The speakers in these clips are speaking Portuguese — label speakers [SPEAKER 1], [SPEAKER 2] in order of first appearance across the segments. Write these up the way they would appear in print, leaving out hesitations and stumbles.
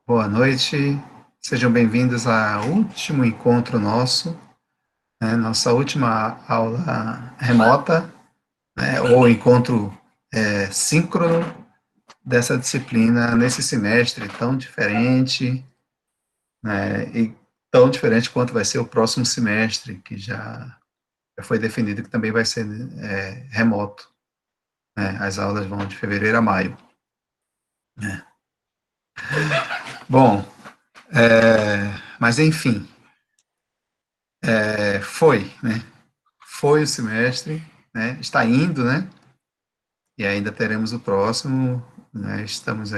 [SPEAKER 1] Boa noite, sejam bem-vindos ao último encontro nosso, nossa última aula remota, ou encontro síncrono dessa disciplina nesse semestre tão diferente, e tão diferente quanto vai ser o próximo semestre, que já foi definido que também vai ser remoto. As aulas vão de fevereiro a maio. Bom, mas enfim, foi, né? Foi o semestre, né? Está indo, né? E ainda teremos o próximo, né? Estamos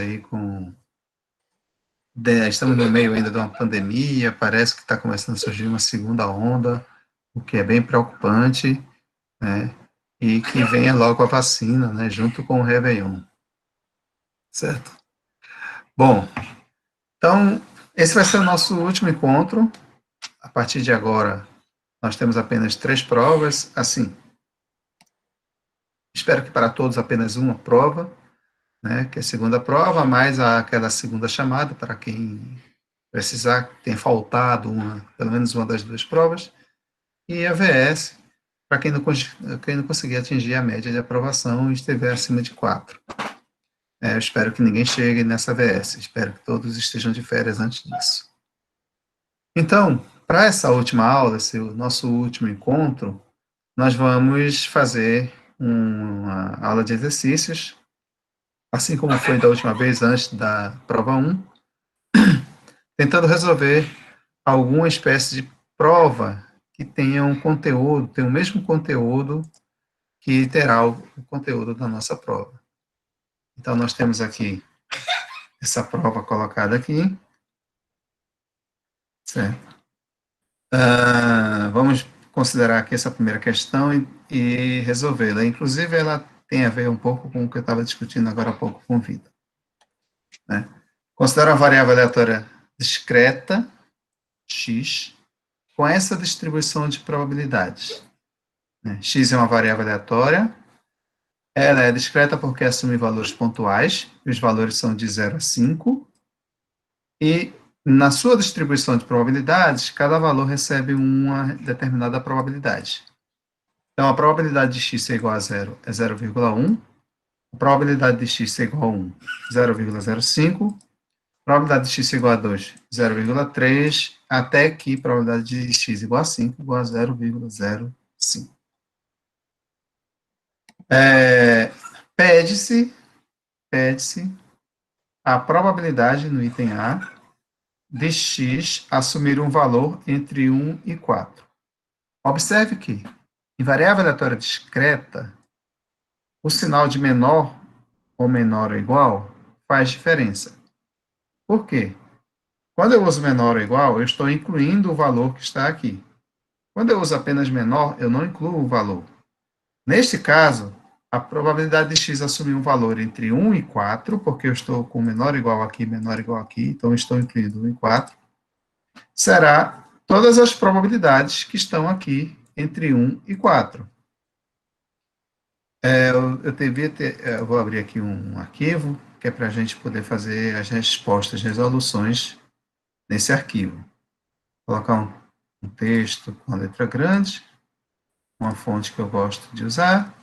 [SPEAKER 1] no meio ainda de uma pandemia, parece que está começando a surgir uma segunda onda, o que é bem preocupante, né? E que venha logo a vacina, né? Junto com o Réveillon, certo? Bom, então, esse vai ser o nosso último encontro. A partir de agora, nós temos apenas 3 provas, assim, espero que para todos apenas uma prova, né, que é a segunda prova, mais aquela segunda chamada para quem precisar, tenha faltado pelo menos uma das 2 provas, e a VS, para quem não conseguir atingir a média de aprovação e estiver acima de 4. Eu espero que ninguém chegue nessa VS, espero que todos estejam de férias antes disso. Então, para essa última aula, esse nosso último encontro, nós vamos fazer uma aula de exercícios, assim como foi da última vez, antes da prova 1, tentando resolver alguma espécie de prova que tenha um conteúdo, tenha o mesmo conteúdo que terá o conteúdo da nossa prova. Então, nós temos aqui essa prova colocada aqui, certo? Vamos considerar aqui essa primeira questão e resolvê-la. Inclusive, ela tem a ver um pouco com o que eu estava discutindo agora há pouco com o Vitor. Né? Considera uma variável aleatória discreta, x, com essa distribuição de probabilidades. X é uma variável aleatória, ela é discreta porque assume valores pontuais, e os valores são de 0 a 5, e na sua distribuição de probabilidades, cada valor recebe uma determinada probabilidade. Então, a probabilidade de x ser igual a 0 é 0,1, a probabilidade de x ser igual a 1, 0,05, a probabilidade de x ser igual a 2, 0,3, até que a probabilidade de x igual a 5 igual a 0,05. Pede-se a probabilidade no item A de x assumir um valor entre 1 e 4. Observe que, em variável aleatória discreta, o sinal de menor ou menor ou igual faz diferença. Por quê? Quando eu uso menor ou igual, eu estou incluindo o valor que está aqui. Quando eu uso apenas menor, eu não incluo o valor. Neste caso, a probabilidade de x assumir um valor entre 1 e 4, porque eu estou com menor ou igual aqui, menor ou igual aqui, então estou incluindo 1 e 4, será todas as probabilidades que estão aqui entre 1 e 4. Eu vou abrir aqui um arquivo, que é para a gente poder fazer as respostas, resoluções nesse arquivo. Vou colocar um texto com a letra grande, uma fonte que eu gosto de usar,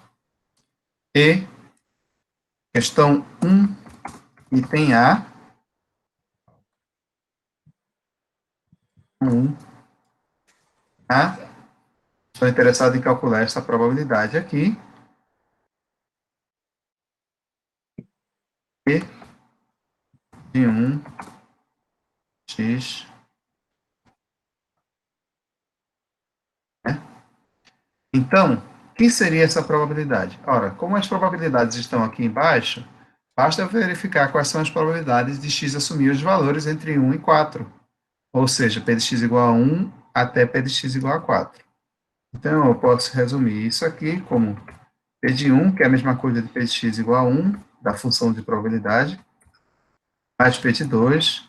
[SPEAKER 1] e questão 1, item A, 1, A, estou interessado em calcular essa probabilidade aqui, e de 1, x, né? Então, o que seria essa probabilidade? Ora, como as probabilidades estão aqui embaixo, basta verificar quais são as probabilidades de x assumir os valores entre 1 e 4. Ou seja, p de x igual a 1 até p de x igual a 4. Então, eu posso resumir isso aqui como p de 1, que é a mesma coisa de p de x igual a 1, da função de probabilidade, mais p de 2,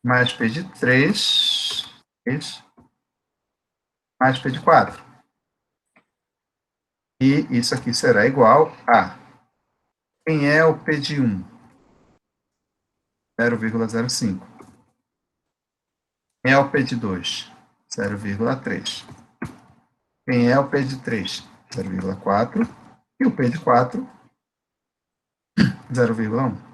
[SPEAKER 1] mais p de 3, mais p de 4. E isso aqui será igual a, quem é o p de 1? 0,05. Quem é o P de 2? 0,3. Quem é o P de 3? 0,4. E o P de 4, 0,1.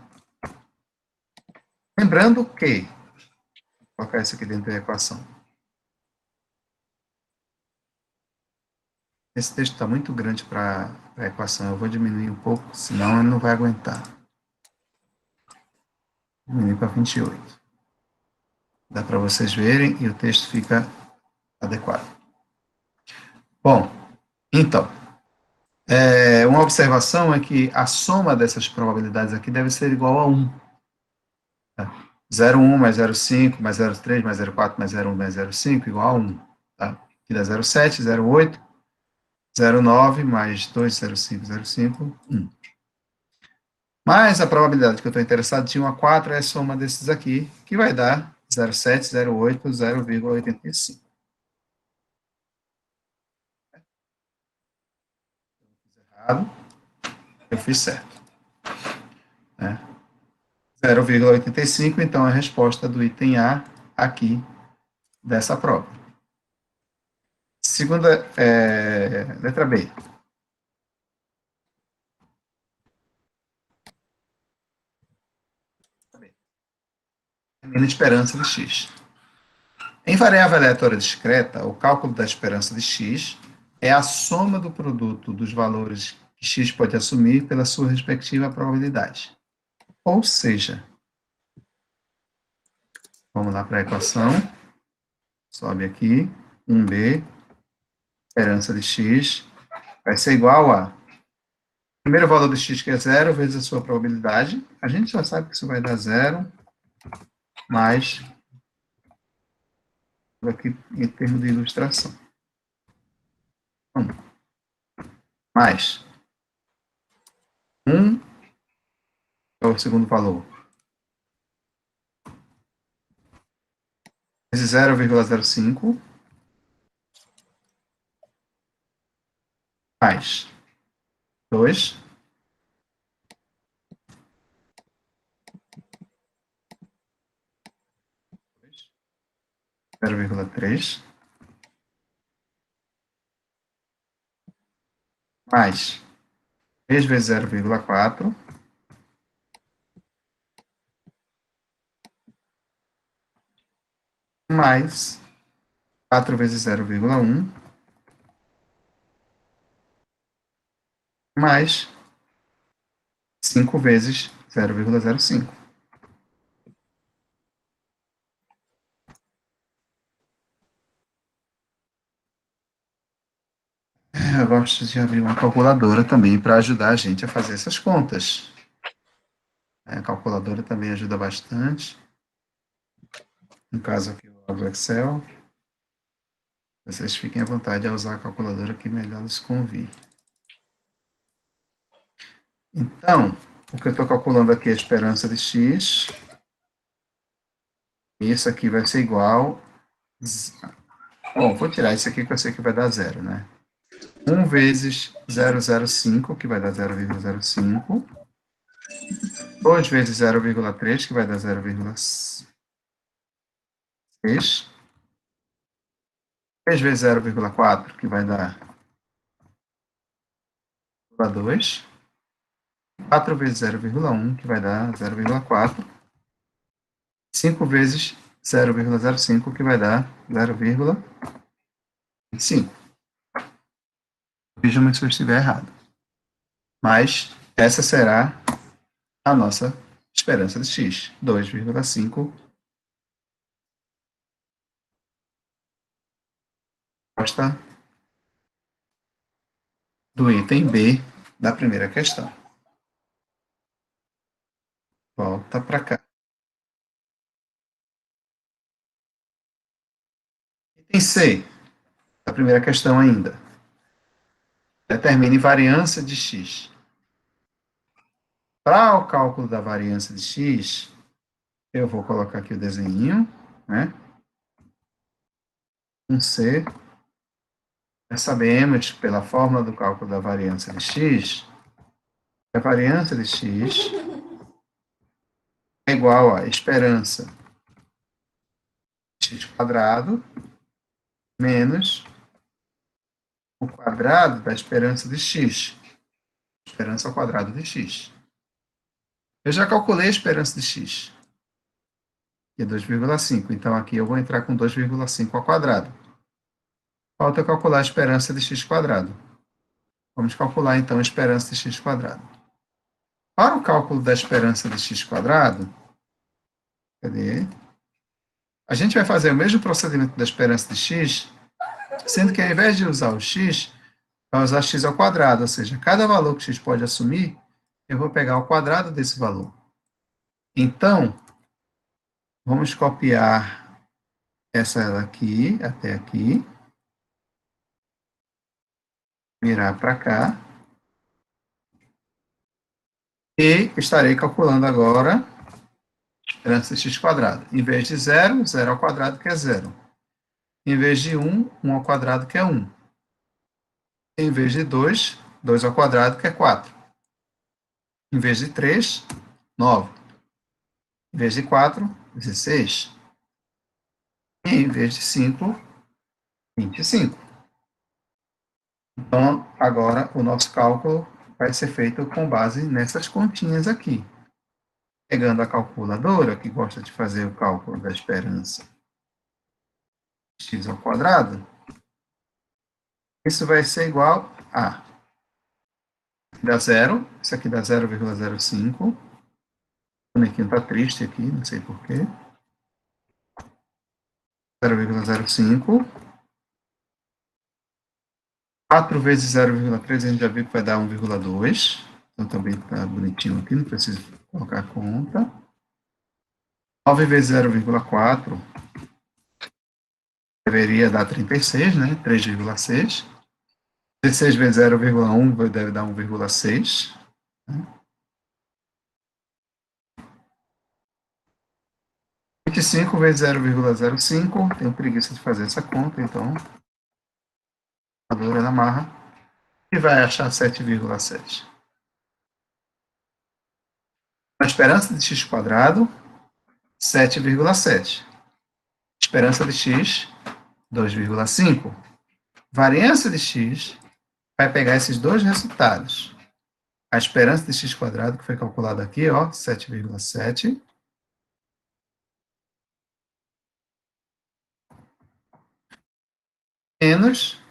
[SPEAKER 1] Lembrando que, vou colocar isso aqui dentro da equação. Esse texto está muito grande para a equação. Eu vou diminuir um pouco, senão ele não vai aguentar. Diminuir para 28. Dá para vocês verem e o texto fica adequado. Bom, então, uma observação é que a soma dessas probabilidades aqui deve ser igual a 1. 0,1 mais 0,5 mais 0,3 mais 0,4 mais 0,1 mais 0,5 igual a 1. Tá? Aqui dá 0,7, 0,8, 0,9 mais 2, 0,5, 0,5, 1. Mas a probabilidade que eu estou interessado de 1 a 4 é a soma desses aqui, que vai dar 0,7, 0,8, 0,85. Errado, eu fiz certo. 0,85, então, é a resposta do item A aqui dessa prova. Segunda, letra B. Termina a esperança de x. Em variável aleatória discreta, o cálculo da esperança de x é a soma do produto dos valores que x pode assumir pela sua respectiva probabilidade. Ou seja, vamos lá para a equação, sobe aqui, 1b, esperança de x, vai ser igual a primeiro valor de x, que é 0, vezes a sua probabilidade. A gente já sabe que isso vai dar 0, mais, aqui em termos de ilustração. Mais 1, é o segundo valor, vezes 0,05, mais 2, 0,3, mais 3 vezes 0,4, mais 4 vezes 0,1, mais 5 vezes 0,05. Eu gosto de abrir uma calculadora também para ajudar a gente a fazer essas contas. A calculadora também ajuda bastante. No caso aqui, eu abro o Excel. Vocês fiquem à vontade a usar a calculadora que melhor lhes convir. Então, o que eu estou calculando aqui é a esperança de x. Isso aqui vai ser igual... Bom, vou tirar isso aqui que eu sei que vai dar 0, né? 1 vezes 0,05, que vai dar 0,05. 2 vezes 0,3, que vai dar 0,6. 3 vezes 0,4, que vai dar 2. 4 vezes 0,1, que vai dar 0,4. 5 vezes 0,05, que vai dar 0,25. Vejam se eu estiver errado. Mas essa será a nossa esperança de x, 2,5. Resposta do item B da primeira questão. Volta para cá. Item C, da primeira questão ainda. Determine variância de x. Para o cálculo da variância de x, eu vou colocar aqui o desenho, né? Um C. Já sabemos, pela fórmula do cálculo da variância de x, que a variância de x é igual a esperança x quadrado menos o quadrado da esperança de x. Esperança ao quadrado de x. Eu já calculei a esperança de x, que é 2,5. Então, aqui eu vou entrar com 2,5 ao quadrado. Falta calcular a esperança de x quadrado. Vamos calcular, então, a esperança de x quadrado. Para o cálculo da esperança de x quadrado, cadê? A gente vai fazer o mesmo procedimento da esperança de x, sendo que ao invés de usar o x, vai usar x ao quadrado, ou seja, cada valor que x pode assumir, eu vou pegar o quadrado desse valor. Então, vamos copiar essa daqui até aqui, virar para cá, e estarei calculando agora a esperança de x quadrado. Em vez de 0, 0 ao quadrado, que é 0. Em vez de 1, 1 ao quadrado, que é 1. Em vez de 2, 2 ao quadrado, que é 4. Em vez de 3, 9. Em vez de 4, 16. E em vez de 5, 25. Então, agora o nosso cálculo vai ser feito com base nessas continhas aqui. Pegando a calculadora, que gosta de fazer o cálculo da esperança x ao quadrado, isso vai ser igual a dá 0, isso aqui dá 0,05. O bonequinho está triste aqui, não sei porquê. 0,05. 4 vezes 0,3 a gente já viu que vai dar 1,2. Então também está bonitinho aqui, não preciso colocar a conta. 9 vezes 0,4 deveria dar 36, né? 3,6. 16 vezes 0,1 deve dar 1,6. Né? 25 vezes 0,05, tenho preguiça de fazer essa conta, então a calculadora na marra, e vai achar 7,7. A esperança de x quadrado, 7,7. Esperança de x, 2,5. Variância de x vai pegar esses dois resultados. A esperança de x quadrado, que foi calculada aqui, ó, 7,7. Menos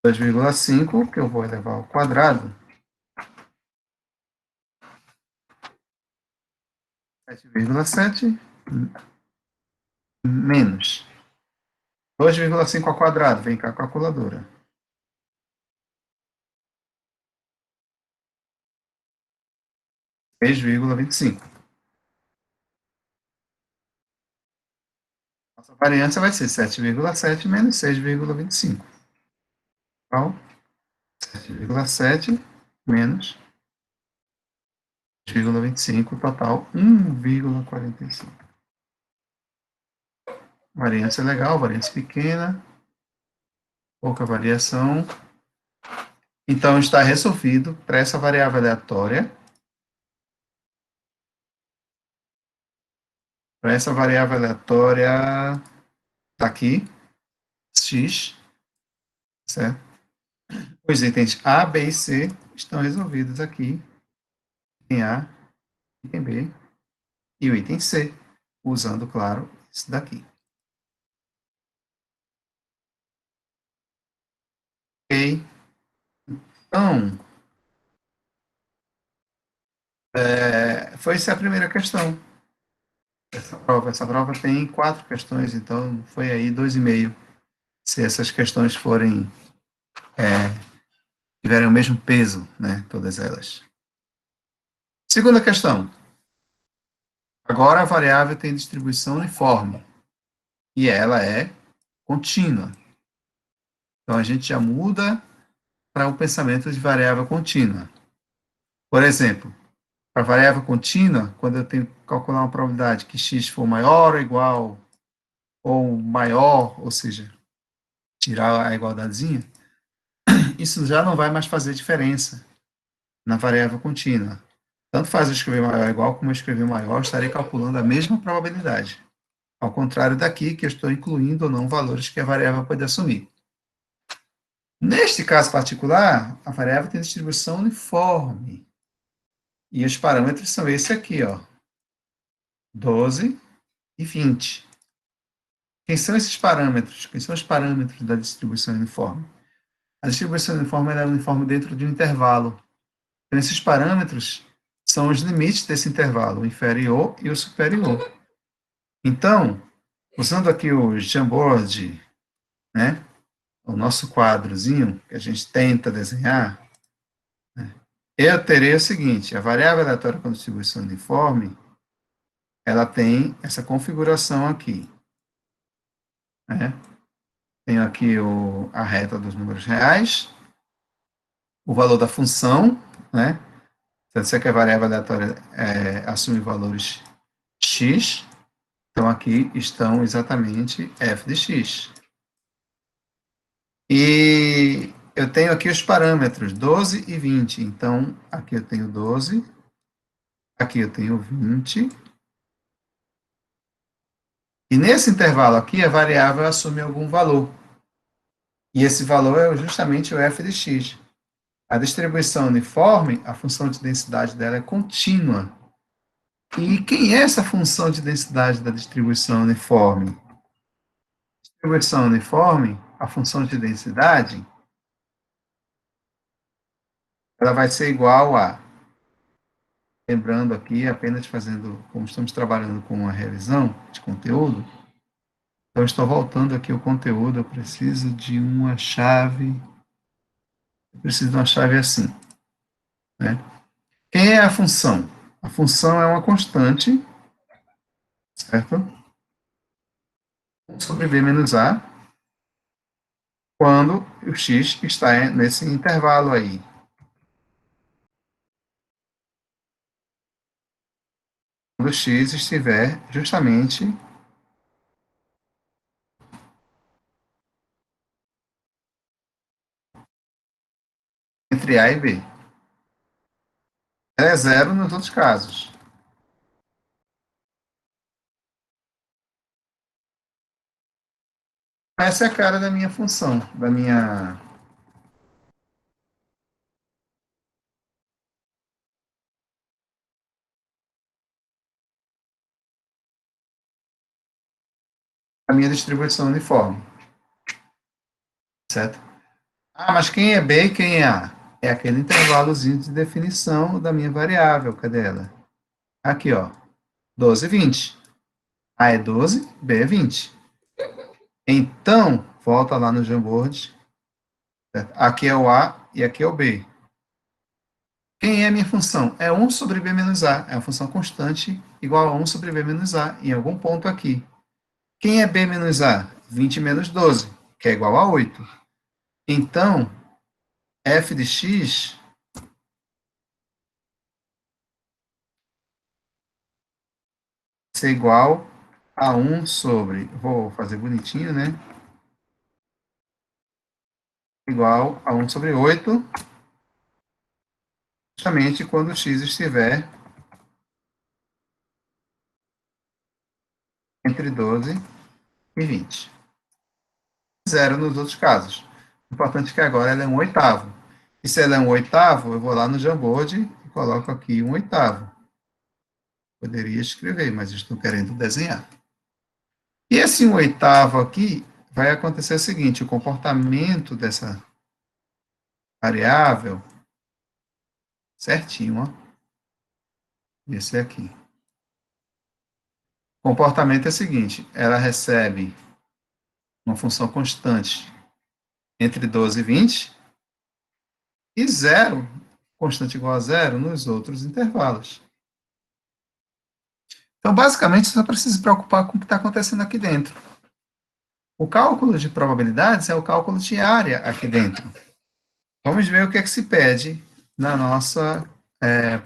[SPEAKER 1] 2,5, que eu vou elevar ao quadrado. 7,7 menos 2,5 ao quadrado. Vem cá a calculadora. 6,25. Nossa variância vai ser 7,7 menos 6,25. Igual 7,7 menos 6,25, total 1,45. Variância legal, variância pequena, pouca variação. Então, está resolvido para essa variável aleatória. Para essa variável aleatória, está aqui, x, certo? Os itens A, B e C estão resolvidos aqui. Item A, item B e o item C, usando, claro, esse daqui. Ok? Então, foi essa a primeira questão. Essa prova tem 4 questões, então foi aí 2,5. Se essas questões forem tiverem o mesmo peso, né, todas elas. Segunda questão. Agora a variável tem distribuição uniforme e ela é contínua. Então a gente já muda para o pensamento de variável contínua. Por exemplo, para variável contínua, quando eu tenho que calcular uma probabilidade que x for maior ou igual ou maior, ou seja, tirar a igualdadezinha, isso já não vai mais fazer diferença na variável contínua. Tanto faz eu escrever maior ou igual, como eu escrever maior, eu estarei calculando a mesma probabilidade. Ao contrário daqui, que eu estou incluindo ou não valores que a variável pode assumir. Neste caso particular, a variável tem distribuição uniforme. E os parâmetros são esse aqui, ó, 12 e 20. Quem são esses parâmetros? Quem são os parâmetros da distribuição uniforme? A distribuição uniforme é uniforme dentro de um intervalo. Então, esses parâmetros são os limites desse intervalo, o inferior e o superior. Então, usando aqui o Jamboard, né, o nosso quadrozinho que a gente tenta desenhar, né, eu terei o seguinte: a variável aleatória com distribuição uniforme, ela tem essa configuração aqui, né? Tenho aqui a reta dos números reais, o valor da função, né? Então, se aqui a variável aleatória assume valores x, então aqui estão exatamente f de x. E eu tenho aqui os parâmetros 12 e 20. Então, aqui eu tenho 12, aqui eu tenho 20. E nesse intervalo aqui, a variável assume algum valor. E esse valor é justamente o f de x. A distribuição uniforme, a função de densidade dela é contínua. E quem é essa função de densidade da distribuição uniforme? Distribuição uniforme, a função de densidade, ela vai ser igual a, lembrando aqui, apenas fazendo, como estamos trabalhando com uma revisão de conteúdo, então estou voltando aqui o conteúdo, eu preciso de uma chave, assim, né? Quem é a função? A função é uma constante, certo? 1 sobre b menos a, quando o x está nesse intervalo aí. Quando x estiver justamente entre A e B. Ela é zero nos outros casos. Essa é a cara da minha função, da minha distribuição uniforme, certo? Ah, mas quem é B e quem é A? É aquele intervalozinho de definição da minha variável. Cadê ela? Aqui, ó. 12 e 20. A é 12, B é 20. Então, volta lá no Jamboard. Certo? Aqui é o A e aqui é o B. Quem é a minha função? É 1 sobre B menos A. É uma função constante igual a 1 sobre B menos A em algum ponto aqui. Quem é B menos A? 20 menos 12, que é igual a 8. Então, f de x vai ser igual a 1 sobre, vou fazer bonitinho, né? Igual a 1 sobre 8, justamente quando x estiver entre 12 e 20. Zero nos outros casos. O importante é que agora ela é um oitavo. E se ela é um oitavo, eu vou lá no Jamboard e coloco aqui um oitavo. Poderia escrever, mas estou querendo desenhar. E esse um oitavo aqui vai acontecer o seguinte: o comportamento dessa variável, certinho, ó, esse aqui. O comportamento é o seguinte: ela recebe uma função constante entre 12 e 20 e zero, constante igual a zero, nos outros intervalos. Então, basicamente, você só precisa se preocupar com o que está acontecendo aqui dentro. O cálculo de probabilidades é o cálculo de área aqui dentro. Vamos ver o que é que se pede na nossa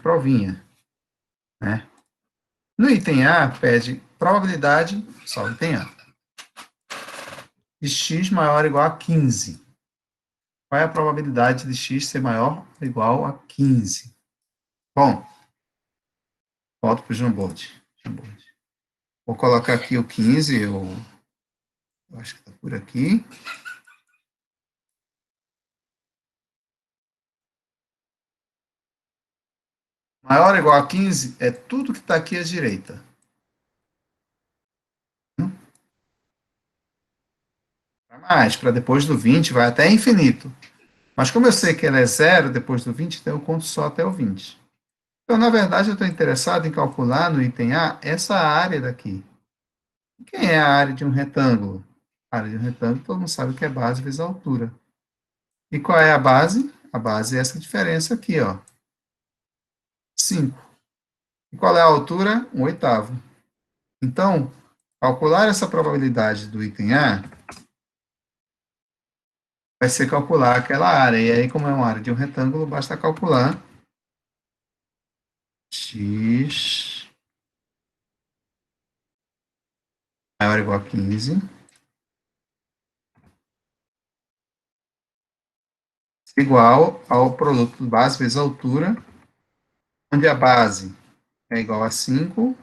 [SPEAKER 1] provinha, né? No item A, pede probabilidade, só o item A, de x maior ou igual a 15. Qual é a probabilidade de x ser maior ou igual a 15? Bom, volto para o Jamboard. Vou colocar aqui o 15, eu acho que está por aqui. Maior ou igual a 15 é tudo que está aqui à direita. Mais, para depois do 20, vai até infinito. Mas como eu sei que ela é zero depois do 20, então eu conto só até o 20. Então, na verdade, eu estou interessado em calcular no item A essa área daqui. Quem é a área de um retângulo? A área de um retângulo, todo mundo sabe que é base vezes a altura. E qual é a base? A base é essa diferença aqui, ó. 5. E qual é a altura? 1/8. Então, calcular essa probabilidade do item A vai ser calcular aquela área. E aí, como é uma área de um retângulo, basta calcular x maior ou igual a 15 igual ao produto base vezes a altura, onde a base é igual a 5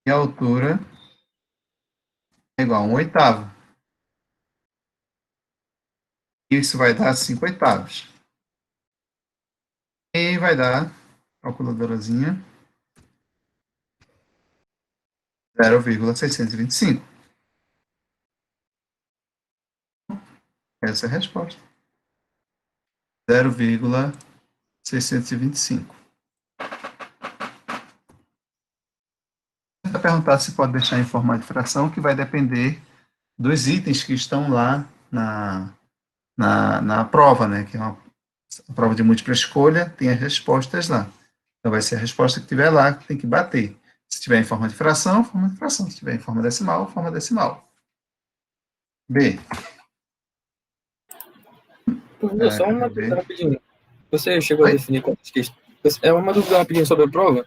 [SPEAKER 1] e a altura é igual a 1/8. Isso vai dar 5/8. E vai dar, calculadorazinha, 0,625. Essa é a resposta. 0,625. Tenta perguntar se pode deixar em forma de fração, que vai depender dos itens que estão lá na prova, né? Que é uma prova de múltipla escolha, tem as respostas lá. Então, vai ser a resposta que tiver lá, que tem que bater. Se tiver em forma de fração, forma de fração. Se tiver em forma decimal, forma decimal. B.
[SPEAKER 2] Professor, só uma
[SPEAKER 1] Cadê
[SPEAKER 2] dúvida
[SPEAKER 1] B?
[SPEAKER 2] rapidinho. Você chegou a
[SPEAKER 1] Oi?
[SPEAKER 2] definir quantas questões. É uma dúvida rapidinho sobre a prova.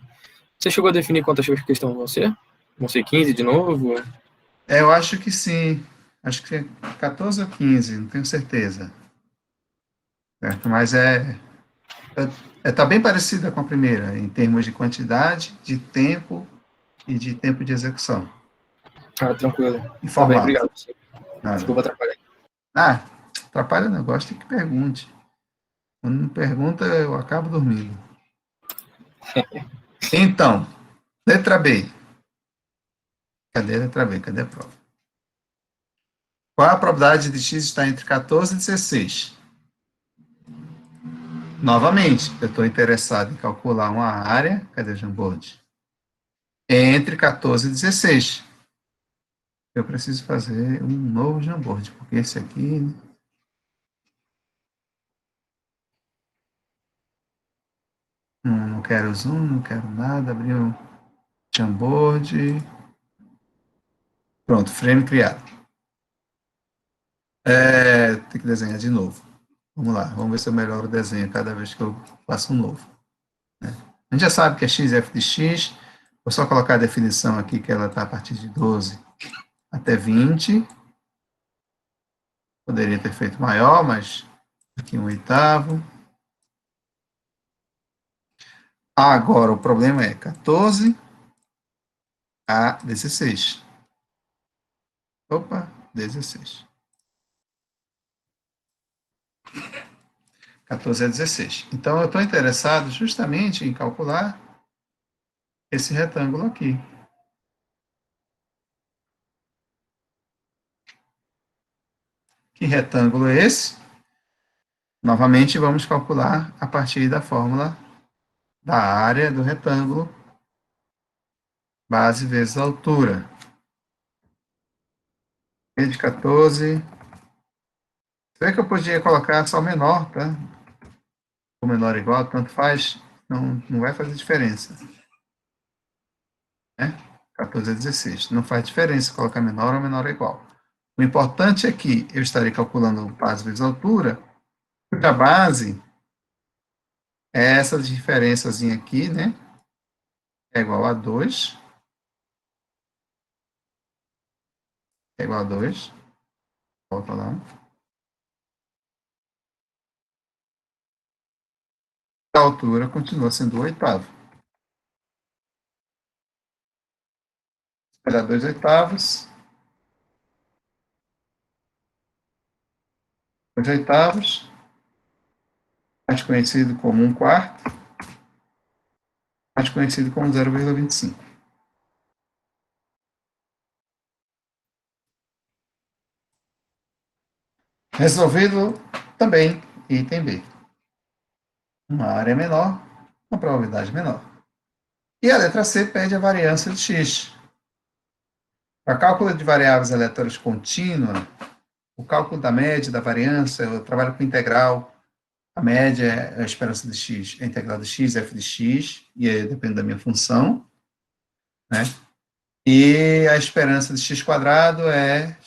[SPEAKER 2] Você chegou a definir quantas questões vão ser? Vão ser 15 de novo?
[SPEAKER 1] Eu acho que sim. Acho que é 14 ou 15, não tenho certeza. Certo? Mas tá bem parecida com a primeira, em termos de quantidade, de tempo e de tempo de execução.
[SPEAKER 2] Ah, tranquilo.
[SPEAKER 1] E
[SPEAKER 2] Tá bem,
[SPEAKER 1] formato.
[SPEAKER 2] obrigado.
[SPEAKER 1] Nada.
[SPEAKER 2] Desculpa atrapalhar.
[SPEAKER 1] Ah, atrapalha o negócio, tem que pergunte. Quando não pergunta, eu acabo dormindo. Então, letra B. Cadê a letra B? Cadê a prova? Qual a probabilidade de x estar entre 14 e 16? Novamente, eu estou interessado em calcular uma área. Cadê o Jamboard? Entre 14 e 16. Eu preciso fazer um novo Jamboard, porque esse aqui. Não quero zoom, não quero nada. Abrir o Jamboard. Pronto, frame criado. Tem que desenhar de novo. Vamos lá, vamos ver se eu melhoro o desenho cada vez que eu faço um novo. A gente já sabe que é x f de x. Vou só colocar a definição aqui, que ela está a partir de 12 até 20. Poderia ter feito maior, mas aqui 1/8. Agora, o problema é 14 a 16. Opa, 16. 14 a 16. Então, eu estou interessado justamente em calcular esse retângulo aqui. Que retângulo é esse? Novamente, vamos calcular a partir da fórmula da área do retângulo, base vezes a altura. E de 14. Você vê que eu podia colocar só menor, tá? O menor igual, tanto faz, não vai fazer diferença. Né? 14 a 16. Não faz diferença colocar menor ou menor ou igual. O importante é que eu estarei calculando base vezes altura, porque a base é essa diferençazinha aqui, né? É igual a 2. É igual a 2. Volta lá. A altura continua sendo o 8º. vai dar 2/8. 2/8, mais conhecido como 1/4, mais conhecido como 0,25. Resolvido também item B. Uma área menor, uma probabilidade menor. E a letra C pede a variância de x. Para cálculo de variáveis aleatórias contínua, o cálculo da média, da variância, eu trabalho com integral. A média é a esperança de x, a integral de x, f de x, e aí depende da minha função, né? E a esperança de x quadrado é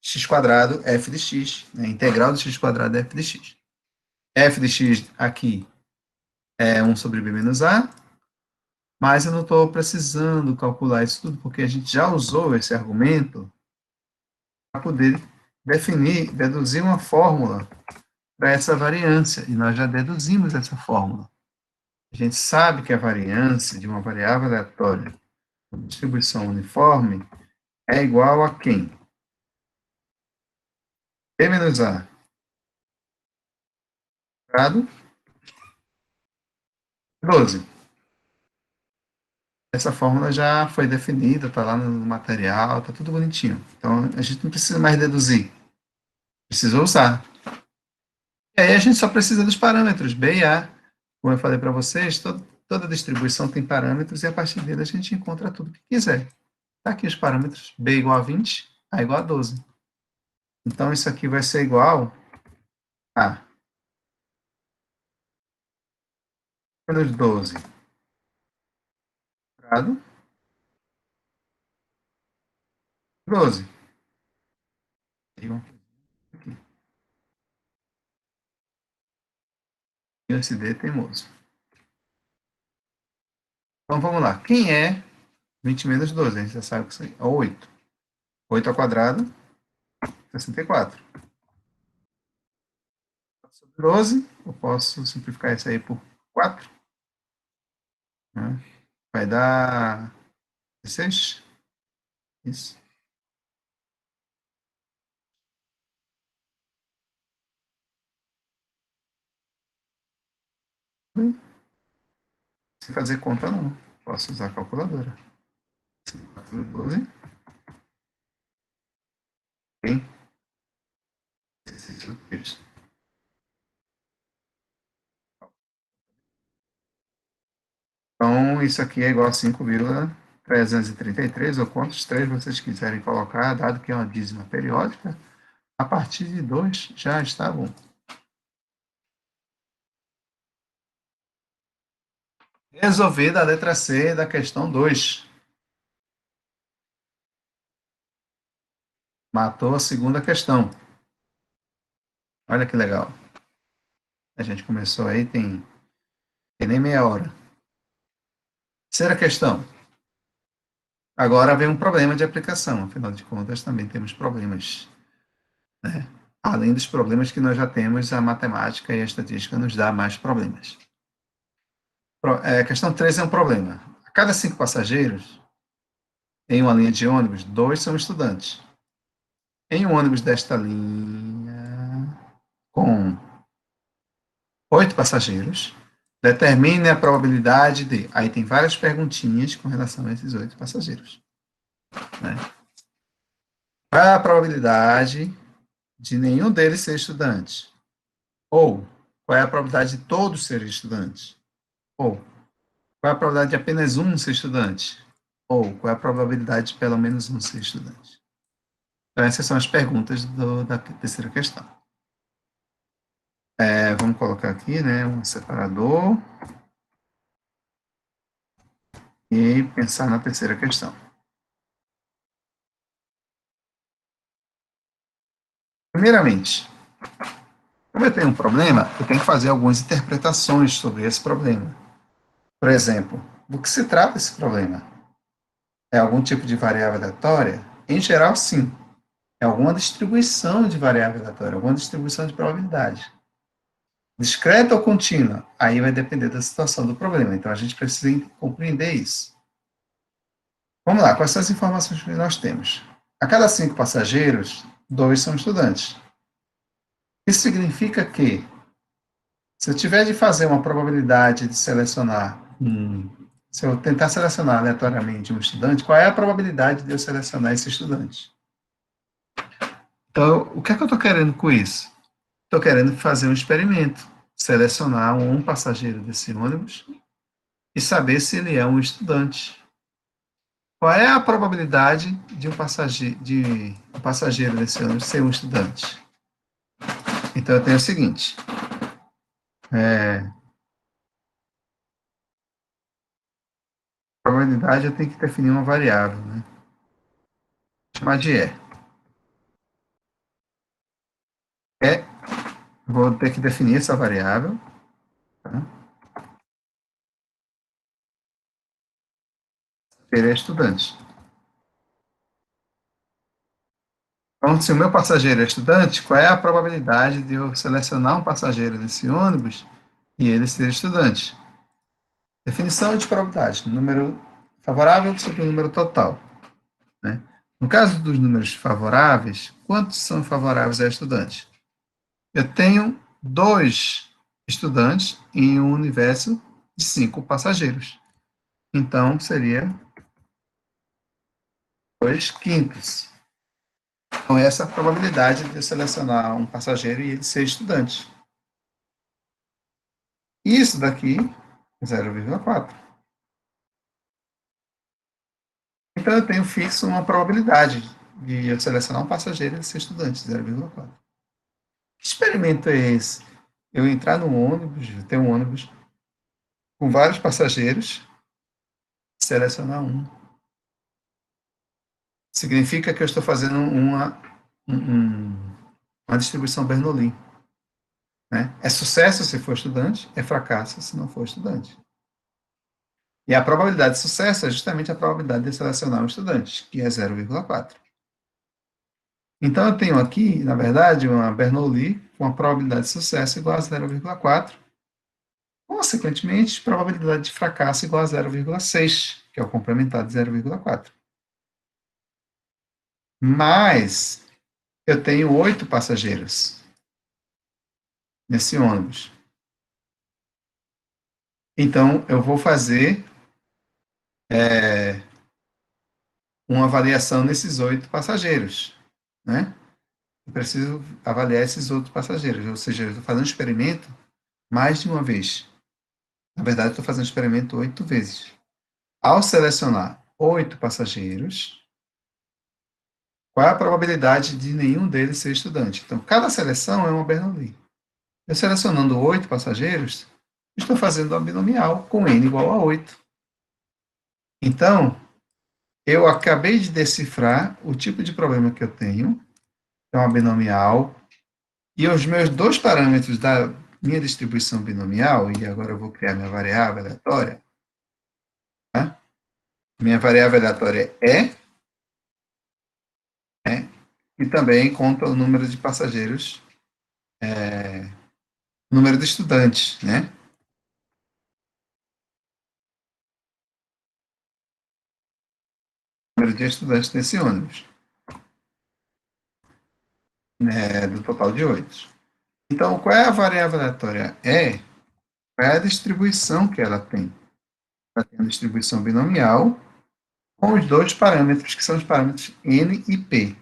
[SPEAKER 1] x quadrado f de x, né? Integral de x quadrado é f de x. F de x aqui é 1 sobre b menos a, mas eu não estou precisando calcular isso tudo, porque a gente já usou esse argumento para poder deduzir uma fórmula para essa variância, e nós já deduzimos essa fórmula. A gente sabe que a variância de uma variável aleatória com distribuição uniforme é igual a quem? B menos A quadrado 12. Essa fórmula já foi definida, está lá no material, está tudo bonitinho. Então, a gente não precisa mais deduzir, precisa usar. E aí a gente só precisa dos parâmetros B e A. Como eu falei para vocês, toda distribuição tem parâmetros e a partir dele a gente encontra tudo que quiser. Está aqui os parâmetros, B igual a 20, A igual a 12. Então, isso aqui vai ser igual a menos 12 quadrado, 12. E esse D é teimoso. Então, vamos lá. Quem é 20 menos 12? A gente já sabe que isso aí é 8. 8 ao quadrado, 64. Sobre 12, eu posso simplificar isso aí por 4. Né? Vai dar 16. Isso. Sem fazer conta, não. Posso usar a calculadora. 12. Bem, 16. Então, isso aqui é igual a 5,333, ou quantos 3 vocês quiserem colocar, dado que é uma dízima periódica, a partir de 2 já está bom. Resolvida a letra C da questão 2. Matou a segunda questão. Olha que legal. A gente começou aí, tem nem meia hora. Terceira questão. Agora vem um problema de aplicação. Afinal de contas, também temos problemas. Né? Além dos problemas que nós já temos, a matemática e a estatística nos dá mais problemas. Questão 3 é um problema. A cada 5 passageiros, em uma linha de ônibus, 2 são estudantes. Em um ônibus desta linha, com 8 passageiros, determine a probabilidade de... Aí tem várias perguntinhas com relação a esses 8 passageiros. Né? Qual é a probabilidade de nenhum deles ser estudante? Ou, qual é a probabilidade de todos serem estudantes? Ou, qual é a probabilidade de apenas um ser estudante? Ou, qual é a probabilidade de pelo menos um ser estudante? Então, essas são as perguntas da terceira questão. Vamos colocar aqui, né, um separador e pensar na terceira questão. Primeiramente, como eu tenho um problema, eu tenho que fazer algumas interpretações sobre esse problema. Por exemplo, do que se trata esse problema? É algum tipo de variável aleatória? Em geral, sim. É alguma distribuição de variável aleatória, alguma distribuição de probabilidade. Discreta ou contínua? Aí vai depender da situação do problema. Então, a gente precisa compreender isso. Vamos lá, quais são as informações que nós temos? A cada 5 passageiros, 2 são estudantes. Isso significa que, se eu tiver de fazer uma probabilidade de selecionar se eu tentar selecionar aleatoriamente um estudante, qual é a probabilidade de eu selecionar esse estudante? Então, o que é que eu estou querendo com isso? Estou querendo fazer um experimento, selecionar um passageiro desse ônibus e saber se ele é um estudante. Qual é a probabilidade de um passageiro desse ônibus ser um estudante? Então, eu tenho o seguinte, probabilidade eu tenho que definir uma variável, né? Chamar de E. É, vou ter que definir essa variável, tá? Ele é estudante. Então, se o meu passageiro é estudante, qual é a probabilidade de eu selecionar um passageiro desse ônibus e ele ser estudante? Definição de probabilidade, número favorável sobre o número total, né? No caso dos números favoráveis, quantos são favoráveis a estudante? Eu tenho 2 estudantes em um universo de 5 passageiros. Então, seria 2/5. Então, essa é a probabilidade de eu selecionar um passageiro e ele ser estudante. Isso daqui, 0,4. Então, eu tenho fixo uma probabilidade de eu selecionar um passageiro e ele ser estudante, 0,4. Que experimento é esse? Eu entrar no ônibus, ter um ônibus com vários passageiros, selecionar um. Significa que eu estou fazendo uma distribuição Bernoulli. Né? É sucesso se for estudante, é fracasso se não for estudante. E a probabilidade de sucesso é justamente a probabilidade de selecionar um estudante, que é 0,4. Então, eu tenho aqui, na verdade, uma Bernoulli com a probabilidade de sucesso igual a 0,4. Consequentemente, probabilidade de fracasso igual a 0,6, que é o complementar de 0,4. Mas eu tenho 8 passageiros nesse ônibus. Então, eu vou fazer uma avaliação nesses 8 passageiros, né? Eu preciso avaliar esses outros passageiros, ou seja, eu estou fazendo um experimento mais de uma vez. Na verdade, eu estou fazendo o experimento 8 vezes. Ao selecionar 8 passageiros, qual é a probabilidade de nenhum deles ser estudante? Então, cada seleção é uma Bernoulli. Eu selecionando 8 passageiros, estou fazendo uma binomial com n igual a 8. Então, eu acabei de decifrar o tipo de problema que eu tenho, é uma binomial, e os meus 2 parâmetros da minha distribuição binomial, e agora eu vou criar minha variável aleatória, tá? Minha variável aleatória é, né? E também conta o número de passageiros, número de estudantes, né? Número de estudantes desse ônibus, né? Do total de 8. Então, qual é a variável aleatória? Qual é a distribuição que ela tem? Ela tem a distribuição binomial com os 2 parâmetros, que são os parâmetros n e p,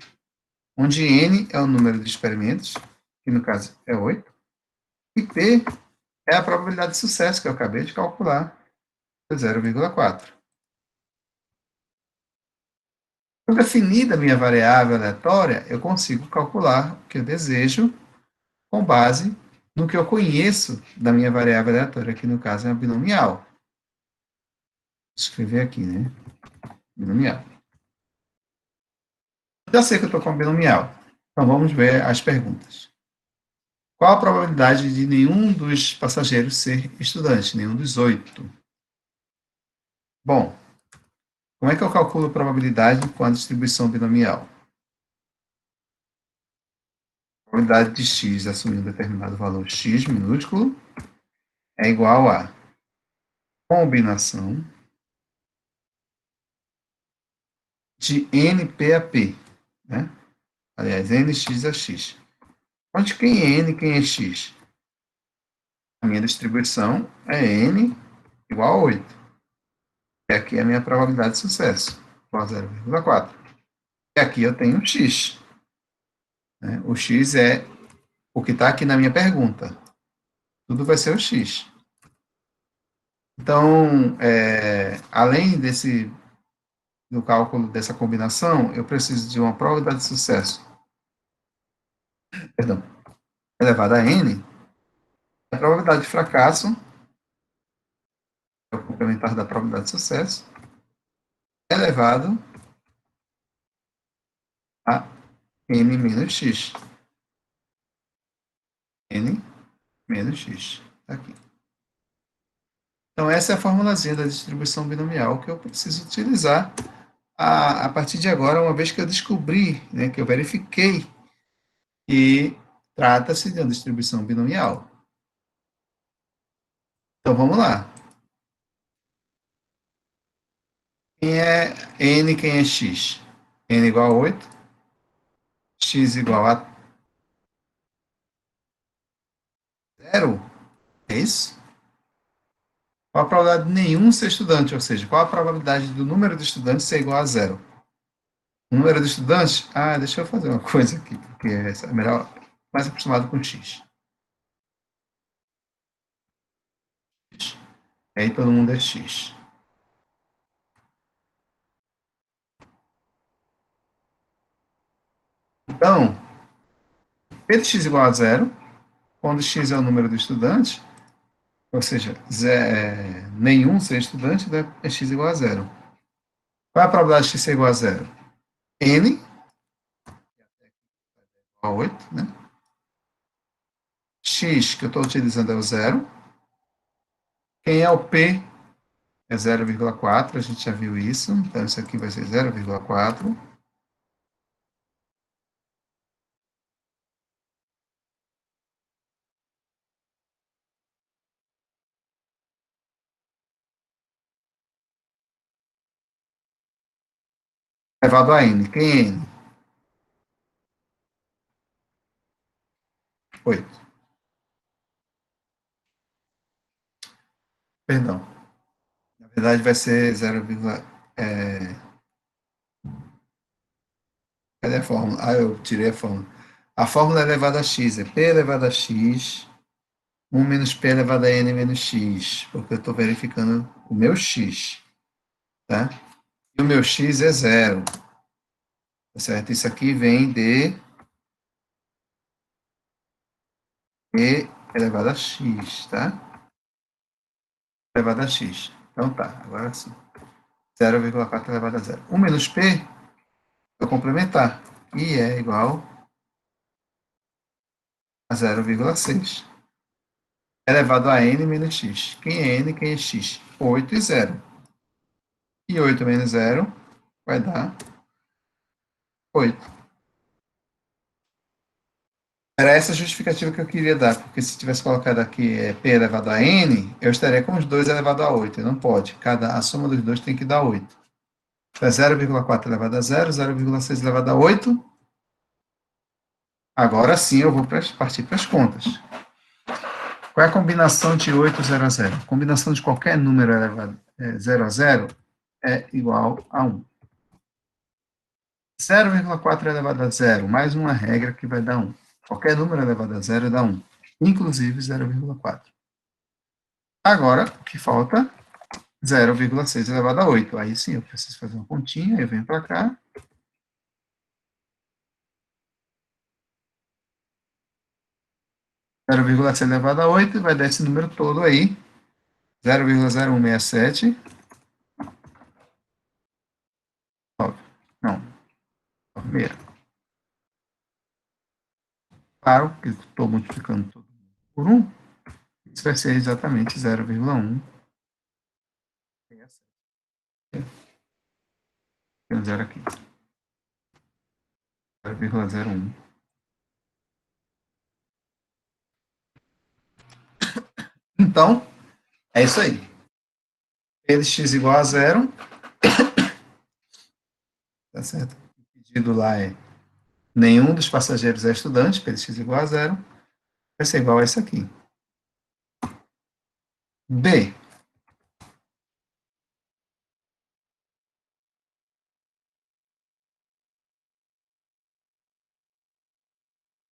[SPEAKER 1] onde n é o número de experimentos, que no caso é 8, e p é a probabilidade de sucesso que eu acabei de calcular, é 0,4. Definida a minha variável aleatória, eu consigo calcular o que eu desejo com base no que eu conheço da minha variável aleatória, que no caso é a binomial. Vou escrever aqui, né? Binomial. Já sei que eu estou com a binomial. Então vamos ver as perguntas. Qual a probabilidade de nenhum dos passageiros ser estudante? Nenhum dos 8. Bom, como é que eu calculo a probabilidade com a distribuição binomial? A probabilidade de x assumir um determinado valor x minúsculo é igual a combinação de NP a P, né? Aliás, NX a X. Onde quem é N, quem é X? A minha distribuição é N igual a 8. E aqui é a minha probabilidade de sucesso, igual a 0,4. E aqui eu tenho X. Né? O X é o que está aqui na minha pergunta. Tudo vai ser o X. Então, além do cálculo dessa combinação, eu preciso de uma probabilidade de sucesso, perdão, elevada a N, a probabilidade de fracasso, é o complementar da probabilidade de sucesso, elevado a N menos X. N menos X. Tá aqui. Então, essa é a formulazinha da distribuição binomial que eu preciso utilizar a partir de agora, uma vez que eu descobri, né, que eu verifiquei que trata-se de uma distribuição binomial. Então, vamos lá. Quem é N, quem é X? N igual a 8, X igual a 0. É isso? Qual a probabilidade de nenhum ser estudante? Ou seja, qual a probabilidade do número de estudantes ser igual a 0? O número de estudantes? Deixa eu fazer uma coisa aqui, porque é melhor, mais aproximado com X. Aí todo mundo é X. Então, P de x igual a 0, quando x é o número do estudante, ou seja, nenhum ser estudante, né, é x igual a 0. Qual é a probabilidade de x ser igual a 0? N, igual a 8, né? X, que eu estou utilizando, é o 0. Quem é o P? É 0,4, a gente já viu isso. Então, isso aqui vai ser 0,4. Elevado a N. Quem é N? 8. Perdão. Na verdade, vai ser 0, cadê a fórmula? Eu tirei a fórmula. A fórmula elevada a x é P elevado a x, 1 menos P elevado a N menos x, porque eu estou verificando o meu x, tá? E o meu x é 0, tá certo? Isso aqui vem de E elevado a x, tá? Elevado a x. Então tá, agora sim. 0,4 elevado a 0. 1 menos P é complementar, e é igual a 0,6. Elevado a N menos x. Quem é N, quem é x? 8 e 0. E 8 menos 0 vai dar 8. Era essa a justificativa que eu queria dar, porque se tivesse colocado aqui P elevado a N, eu estaria com os 2 elevado a 8. Não pode. A soma dos dois tem que dar 8. Então, é 0,4 elevado a 0, 0,6 elevado a 8. Agora sim eu vou partir para as contas. Qual é a combinação de 8, 0 a 0? A combinação de qualquer número elevado 0 a 0 é igual a 1. 0,4 elevado a 0, mais uma regra que vai dar 1. Qualquer número elevado a 0 dá 1, inclusive 0,4. Agora, o que falta? 0,6 elevado a 8. Aí sim, eu preciso fazer uma continha, eu venho para cá. Zero vírgula seis elevado a 8 vai dar esse número todo aí. 0,0167. Não, 6. Claro que estou multiplicando tudo por 1. Isso vai ser exatamente 0,1. Tem um zero aqui. 0,01. Então, é isso aí. P de x igual a 0. tá certo? O pedido lá é nenhum dos passageiros é estudante, px igual a zero, vai ser igual a isso aqui. B.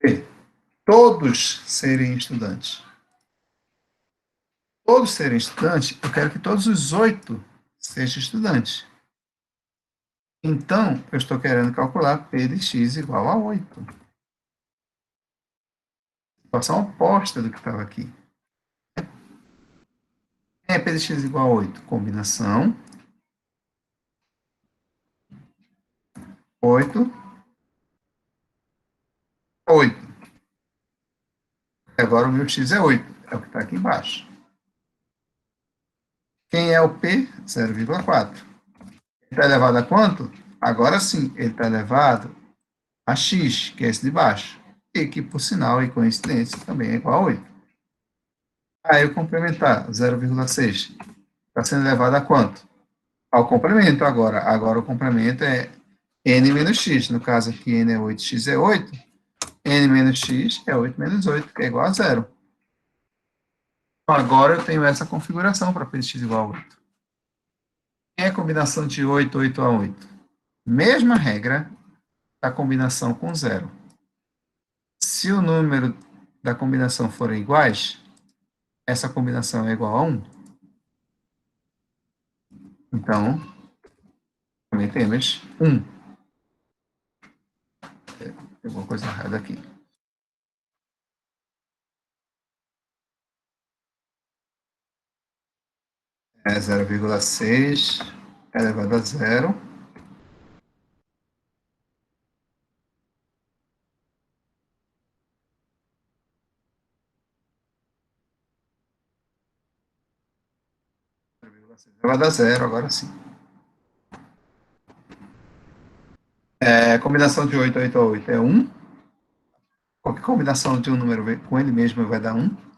[SPEAKER 1] B. Todos serem estudantes. Todos serem estudantes, eu quero que todos os 8 sejam estudantes. Então, eu estou querendo calcular P de x igual a 8. Situação oposta do que estava aqui. É P de x igual a 8. Combinação. 8. 8. Agora o meu x é 8. É o que está aqui embaixo. Quem é o P? 0,4. Ele está elevado a quanto? Agora sim, ele está elevado a x, que é esse de baixo. E que, por sinal e coincidência, também é igual a 8. Aí o complementar, 0,6. Está sendo elevado a quanto? Ao complemento agora. Agora o complemento é n menos x. No caso aqui, n é 8, x é 8. N menos x é 8 menos 8, que é igual a zero. Então, agora eu tenho essa configuração para p de x igual a 8. Quem é a combinação de 8, 8 a 8? Mesma regra da combinação com zero. Se o número da combinação forem iguais, essa combinação é igual a 1. Então, também temos 1. Tem alguma coisa errada aqui. É 0,6 elevado a zero. Elevado a zero, agora sim. Combinação de 8, 8 a 8 é 1. Qualquer combinação de um número com ele mesmo vai dar 1.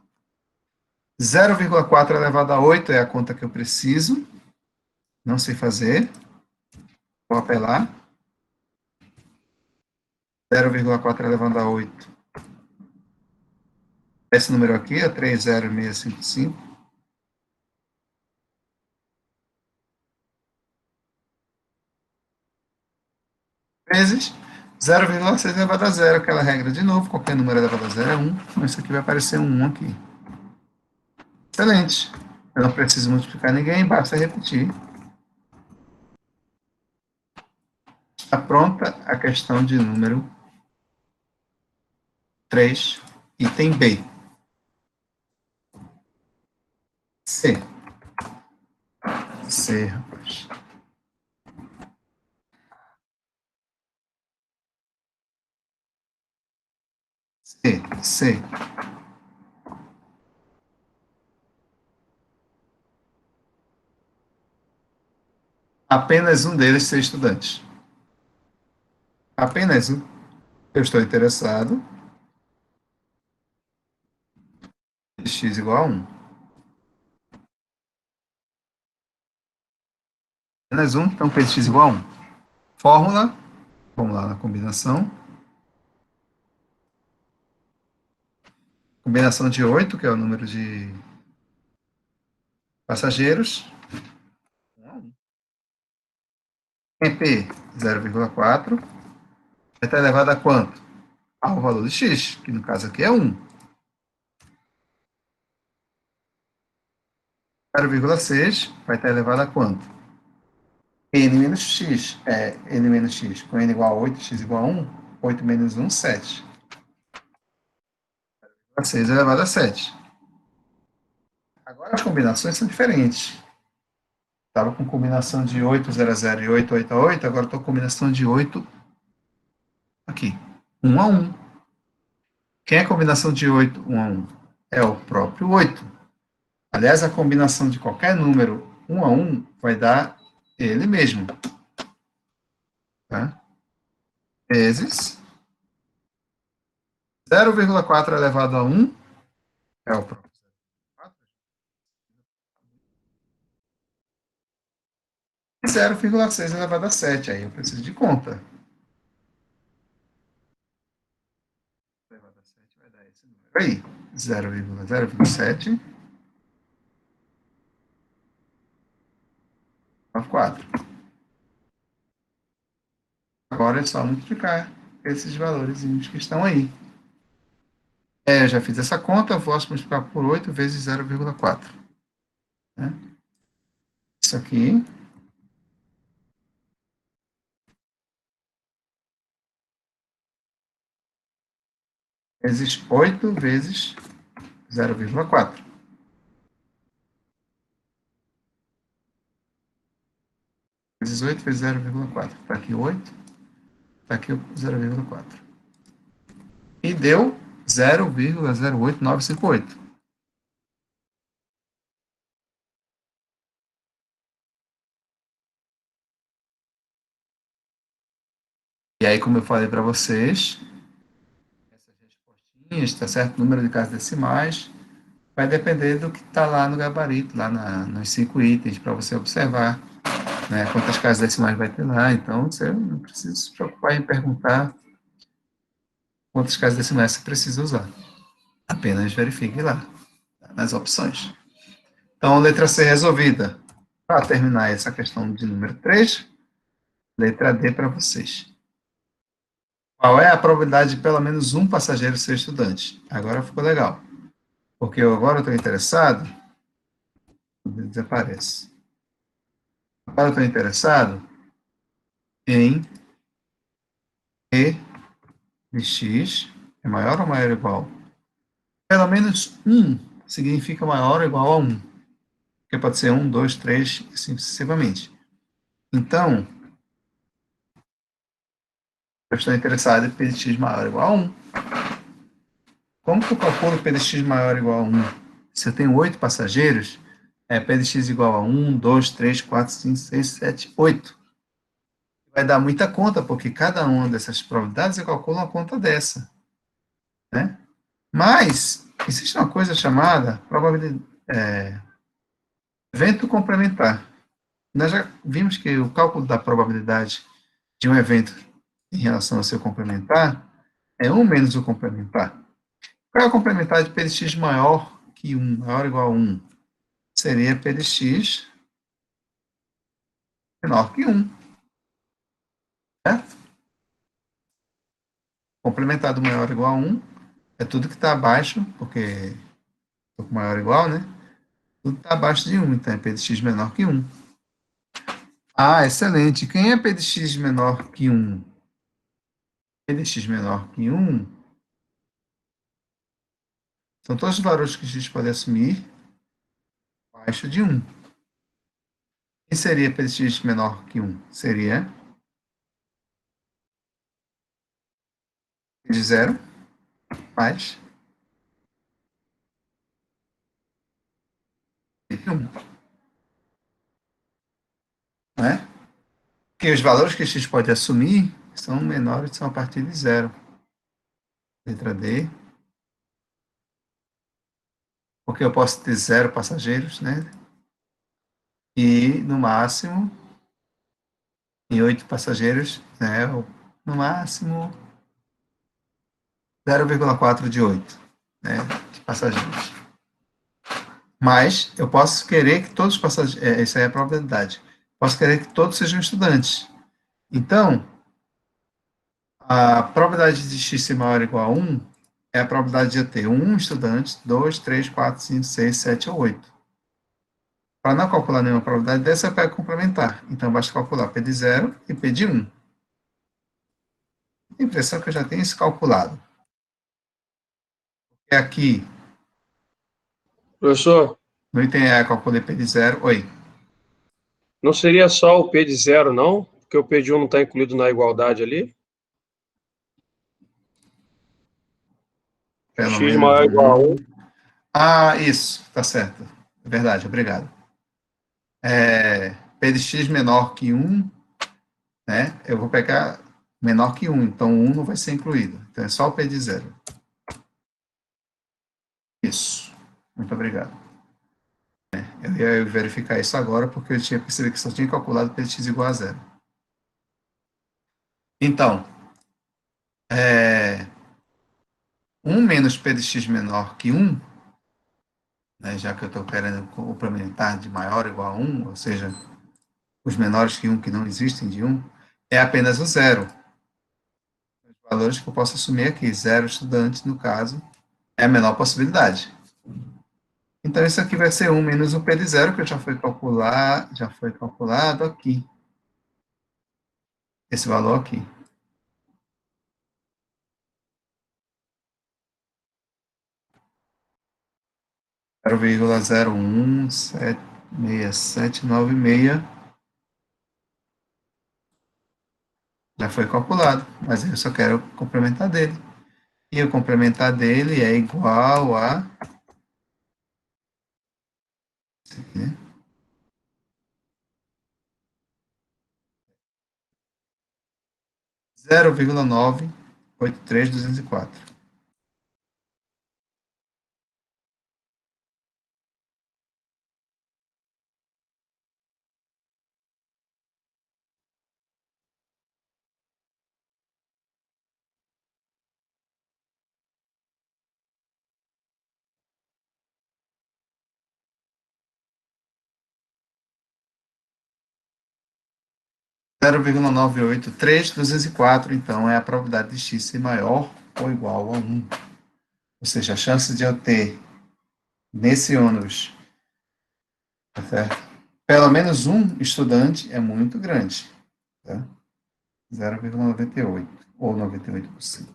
[SPEAKER 1] 0,4 elevado a 8 é a conta que eu preciso. Não sei fazer. Vou apelar. 0,4 elevado a 8. Esse número aqui é 30655. Vezes 0,6 elevado a zero. Aquela regra de novo. Qualquer número elevado a zero é 1. Então, isso aqui vai aparecer um 1 aqui. Excelente. Eu não preciso multiplicar ninguém, basta repetir. Está pronta a questão de número 3, item B. C. C, rapaz. C, C. Apenas um deles ser estudante. Apenas um. Eu estou interessado. X igual a 1. Apenas um, então P de x igual a 1. Fórmula, vamos lá na combinação. Combinação de 8, que é o número de passageiros. P 0,4 vai estar elevado a quanto? Ao valor de x, que no caso aqui é 1. 0,6 vai estar elevado a quanto? N menos x. N menos x. Com n igual a 8, x igual a 1. 8 menos 1, 7. 6 elevado a 7. Agora as combinações são diferentes. Estava com combinação de 8, 0 a 0 e 8, 8 a 8. Agora estou com combinação de 8 aqui. 1 a 1. Quem é a combinação de 8, 1 a 1? É o próprio 8. Aliás, a combinação de qualquer número 1 a 1 vai dar ele mesmo. Tá? Vezes 0,4 elevado a 1 é o próprio. 4. E 0,6 elevado a 7, aí eu preciso de conta. Elevado a 7 vai dar esse número aí, 0,027 4. Agora é só multiplicar esses valores que estão aí. Eu já fiz essa conta, eu posso multiplicar por 8 vezes 0,4. Né? Isso aqui vezes 8 vezes 0,4. Vezes 8 vezes 0,4. Está aqui 8, está aqui o 0,4. E deu 0,08958. E aí, como eu falei para vocês, essas respostinhas, tá certo? Número de casas decimais, vai depender do que está lá no gabarito, lá nos 5 itens, para você observar, né, quantas casas decimais vai ter lá. Então, você não precisa se preocupar em perguntar quantas casas decimais você precisa usar. Apenas verifique lá, nas opções. Então, letra C resolvida. Para terminar essa questão de número 3, letra D para vocês. Qual é a probabilidade de pelo menos um passageiro ser estudante? Agora ficou legal. Porque eu agora estou interessado, desaparece. Agora eu estou interessado em E de x é maior ou maior ou igual? Pelo menos 1 significa maior ou igual a 1. Porque pode ser 1, 2, 3, assim sucessivamente. Então, eu estou interessado em P de x maior ou igual a 1. Como que eu calculo P de x maior ou igual a 1? Se eu tenho 8 passageiros, P de x igual a 1, 2, 3, 4, 5, 6, 7, 8. Vai dar muita conta, porque cada uma dessas probabilidades eu calculo uma conta dessa. Né? Mas, existe uma coisa chamada probabilidade, evento complementar. Nós já vimos que o cálculo da probabilidade de um evento em relação ao seu complementar é 1 menos o complementar. Qual é o complementar de P de x maior que 1, maior ou igual a 1? Seria P de x menor que 1. Certo? Complementar do maior ou igual a 1 é tudo que está abaixo, porque estou com maior ou igual, né? Tudo está abaixo de 1, então é P de x menor que 1. Ah, excelente. Quem é P de x menor que 1? P de x menor que 1 são todos os valores que a gente pode assumir abaixo de 1. Quem seria P de x menor que 1? Seria P de 0 mais P de 1. Não é? Porque os valores que a gente pode assumir são menores, são a partir de 0. Letra D. Porque eu posso ter 0 passageiros, né? E, no máximo, em 8 passageiros, né? No máximo, 0,4 de 8, né? De passageiros. Mas eu posso querer que todos os passageiros, isso aí é a probabilidade, posso querer que todos sejam estudantes. Então, a probabilidade de x ser maior ou igual a 1 é a probabilidade de eu ter um estudante, 2, 3, 4, 5, 6, 7 ou 8. Para não calcular nenhuma probabilidade dessa, eu pego complementar. Então, basta calcular P de 0 e P de 1. A impressão que eu já tenho isso calculado. É aqui,
[SPEAKER 2] Professor,
[SPEAKER 1] no item E, eu calculei P de 0. Oi.
[SPEAKER 2] não seria só o P de 0, não? Porque o P de 1 não está incluído na igualdade ali?
[SPEAKER 1] Pelo
[SPEAKER 2] X
[SPEAKER 1] menos
[SPEAKER 2] maior ou igual a 1.
[SPEAKER 1] 1. Ah, isso, tá certo. É verdade, obrigado. P de x menor que 1, né? Eu vou pegar menor que 1, então 1 não vai ser incluído. Então é só o P de 0. Isso. Muito obrigado. Eu ia verificar isso agora, porque eu tinha percebido que só tinha calculado px igual a zero. Então, 1 menos p de x menor que 1, né, já que eu estou querendo complementar de maior ou igual a 1, ou seja, os menores que 1 que não existem de 1, é apenas o zero. Os valores que eu posso assumir aqui, zero estudante, no caso, é a menor possibilidade. Então, isso aqui vai ser 1 menos o p de zero, que já foi calculado aqui. Esse valor aqui. 0,0176796 já foi calculado, mas eu só quero o complementar dele. E o complementar dele é igual a 0,983204. 0,983204, então, é a probabilidade de x ser maior ou igual a 1. Ou seja, a chance de eu ter nesse ônibus, tá certo? Pelo menos um estudante é muito grande. Tá? 0,98 ou 98%.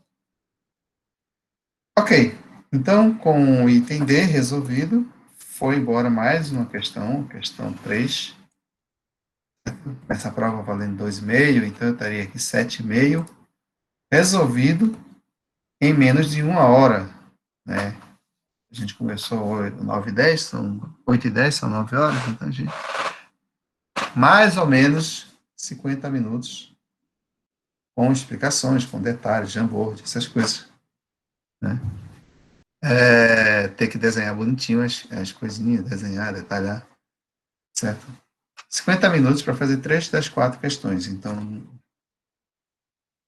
[SPEAKER 1] Ok, então com o item D resolvido, foi embora mais uma questão 3. Essa prova valendo 2,5, então eu estaria aqui 7,5, resolvido em menos de uma hora. Né? A gente começou 9h10, são 8h10, são 9 horas, então a gente mais ou menos 50 minutos com explicações, com detalhes, Jamboard, essas coisas. Né? Ter que desenhar bonitinho as coisinhas, desenhar, detalhar, certo? 50 minutos para fazer 3 das 4 questões. Então, o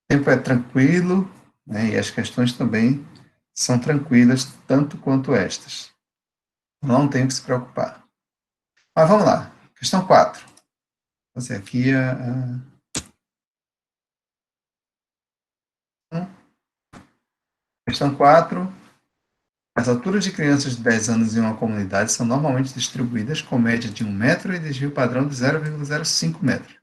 [SPEAKER 1] tempo é tranquilo, né, e as questões também são tranquilas, tanto quanto estas. Não tenho que se preocupar. Mas vamos lá. Questão 4. Vou fazer aqui Questão 4. As alturas de crianças de 10 anos em uma comunidade são normalmente distribuídas com média de 1 metro e desvio padrão de 0,05 metros.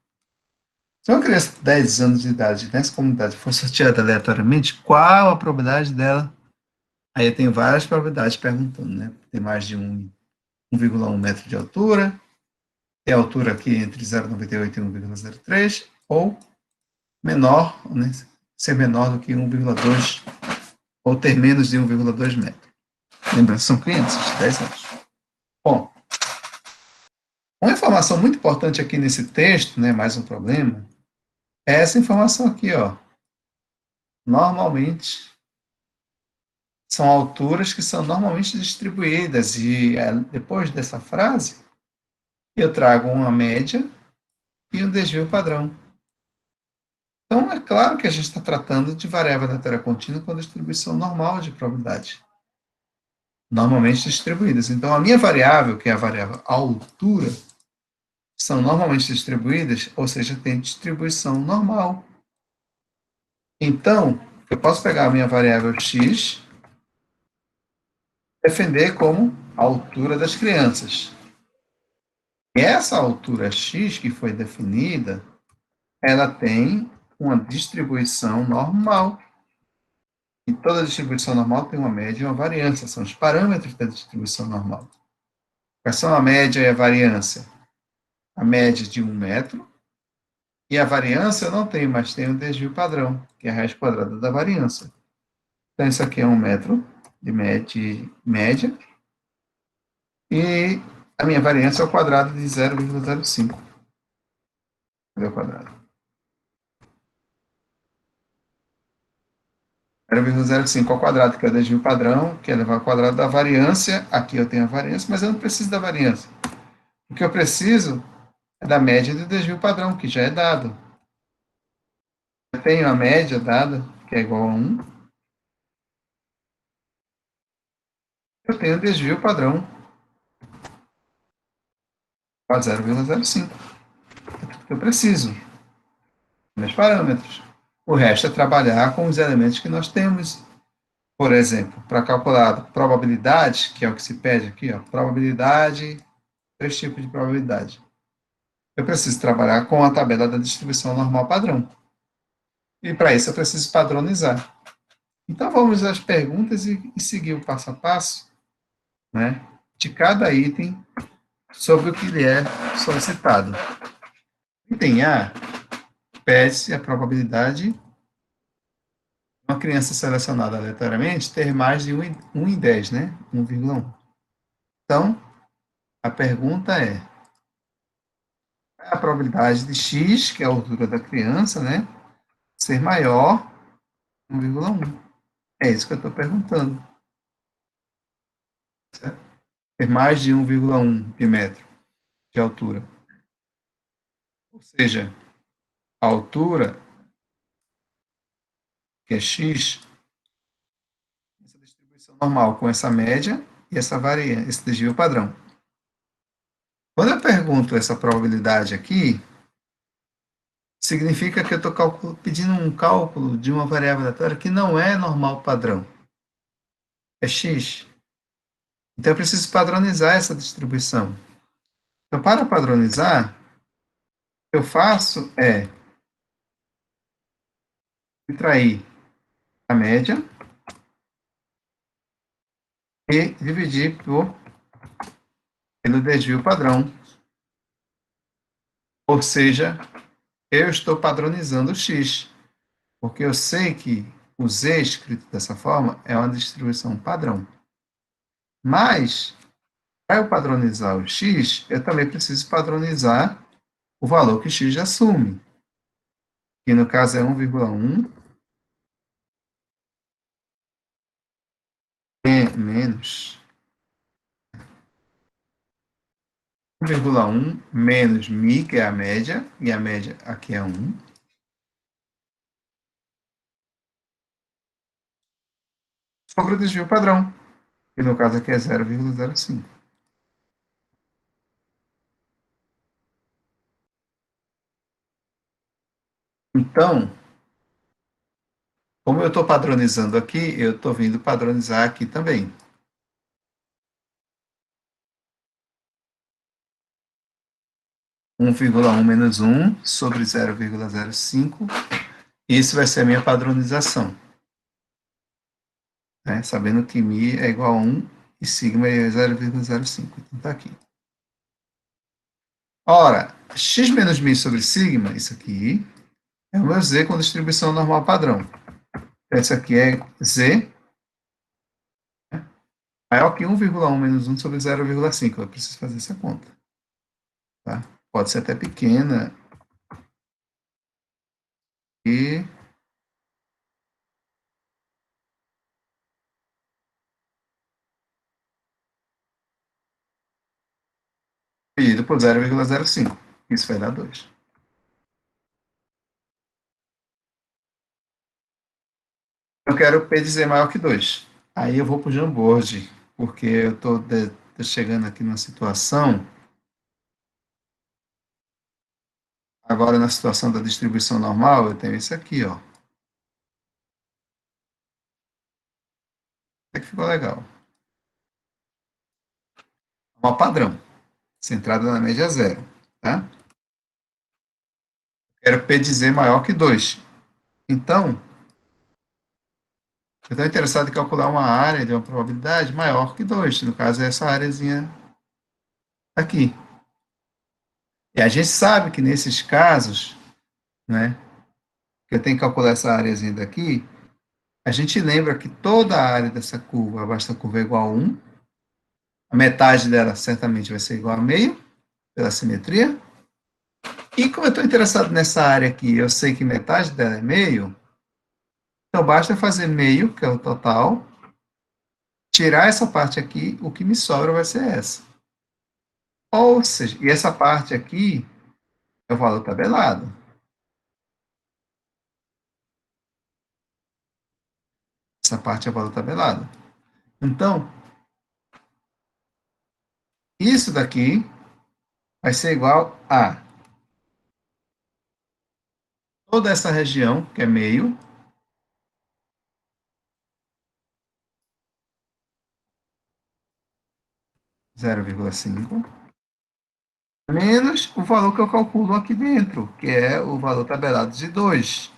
[SPEAKER 1] Se uma criança de 10 anos de idade nessa comunidade for sorteada aleatoriamente, qual a probabilidade dela? Aí eu tenho várias probabilidades perguntando, né? Tem mais de 1,1 metro de altura, tem altura aqui entre 0,98 e 1,03, ou menor, né? Ser menor do que 1,2, ou ter menos de 1,2 metro. Lembrando, são crianças de 10 anos. Bom, uma informação muito importante aqui nesse texto, né? Mais um problema, é essa informação aqui, ó. Normalmente, são alturas que são normalmente distribuídas, e depois dessa frase, eu trago uma média e um desvio padrão. Então, é claro que a gente está tratando de variável aleatória contínua com distribuição normal de probabilidade, normalmente distribuídas. Então, a minha variável, que é a variável altura, são normalmente distribuídas, ou seja, tem distribuição normal. Então, eu posso pegar a minha variável x, defender como a altura das crianças. E essa altura x que foi definida, ela tem uma distribuição normal. E toda distribuição normal tem uma média e uma variância, são os parâmetros da distribuição normal. Quais são a média e a variância? A média de 1 metro, e a variância eu não tenho, mas tem o desvio padrão, que é a raiz quadrada da variância. Então, isso aqui é 1 metro de média, e a minha variância é o quadrado de 0,05. Cadê o quadrado? 0,05 ao quadrado, que é o desvio padrão, que é levar ao quadrado da variância. Aqui eu tenho a variância, mas eu não preciso da variância. O que eu preciso é da média do desvio padrão, que já é dado. Eu tenho a média dada, que é igual a 1. Eu tenho o desvio padrão, a 0,05. É tudo que eu preciso. Meus parâmetros. O resto é trabalhar com os elementos que nós temos. Por exemplo, para calcular a probabilidade, que é o que se pede aqui, ó, probabilidade, 3 tipos de probabilidade. Eu preciso trabalhar com a tabela da distribuição normal padrão. E para isso eu preciso padronizar. Então vamos às perguntas e seguir o passo a passo, né, de cada item sobre o que lhe é solicitado. Item A, pede-se a probabilidade de uma criança selecionada aleatoriamente ter mais de 1 em 10, né? 1,1. Então, a pergunta é, qual é a probabilidade de x, que é a altura da criança, né, ser maior que 1,1? É isso que eu estou perguntando. Certo? Ter mais de 1,1 de metro de altura. Ou seja, a altura, que é x, essa distribuição normal com essa média e essa variância, esse desvio padrão. Quando eu pergunto essa probabilidade aqui, significa que eu estou pedindo um cálculo de uma variável aleatória que não é normal padrão. É x. Então, eu preciso padronizar essa distribuição. Então, para padronizar, o que eu faço é subtrair a média e dividir pelo desvio padrão. Ou seja, eu estou padronizando o x, porque eu sei que o z escrito dessa forma é uma distribuição padrão. Mas, para eu padronizar o x, eu também preciso padronizar o valor que x assume, que no caso é 1,1 menos 1,1 menos μ, que é a média, e a média aqui é 1, sobre o desvio padrão, que no caso aqui é 0,05. Então, como eu estou padronizando aqui, eu estou vindo padronizar aqui também. Um 1,1 menos 1 sobre 0,05. Isso vai ser a minha padronização. Né? Sabendo que μ é igual a 1 e sigma é 0,05. Então, está aqui. Ora, x menos μ sobre sigma, isso aqui, é o meu z com distribuição normal padrão. Essa aqui é z maior que 1,1 menos 1 sobre 0,5. Eu preciso fazer essa conta. Tá? Pode ser até pequena. E dividido por 0,05. Isso vai dar 2. Eu quero P dizer maior que 2. Aí eu vou para o Jamboard, porque eu estou chegando aqui numa situação, agora na situação da distribuição normal, eu tenho isso aqui, ó. Isso aqui ficou legal. Uma padrão, centrada na média zero, tá? Quero P dizer maior que 2. Então, eu estou interessado em calcular uma área de uma probabilidade maior que 2. No caso, é essa áreazinha aqui. E a gente sabe que nesses casos, né, que eu tenho que calcular essa áreazinha daqui, a gente lembra que toda a área dessa curva, abaixo da curva é igual a 1, a metade dela certamente vai ser igual a meio, pela simetria. E como eu estou interessado nessa área aqui, eu sei que metade dela é meio, então basta fazer meio, que é o total, tirar essa parte aqui, o que me sobra vai ser essa. Ou seja, e essa parte aqui é o valor tabelado. Essa parte é o valor tabelado. Então, isso daqui vai ser igual a toda essa região, que é meio, 0,5, menos o valor que eu calculo aqui dentro, que é o valor tabelado de 2.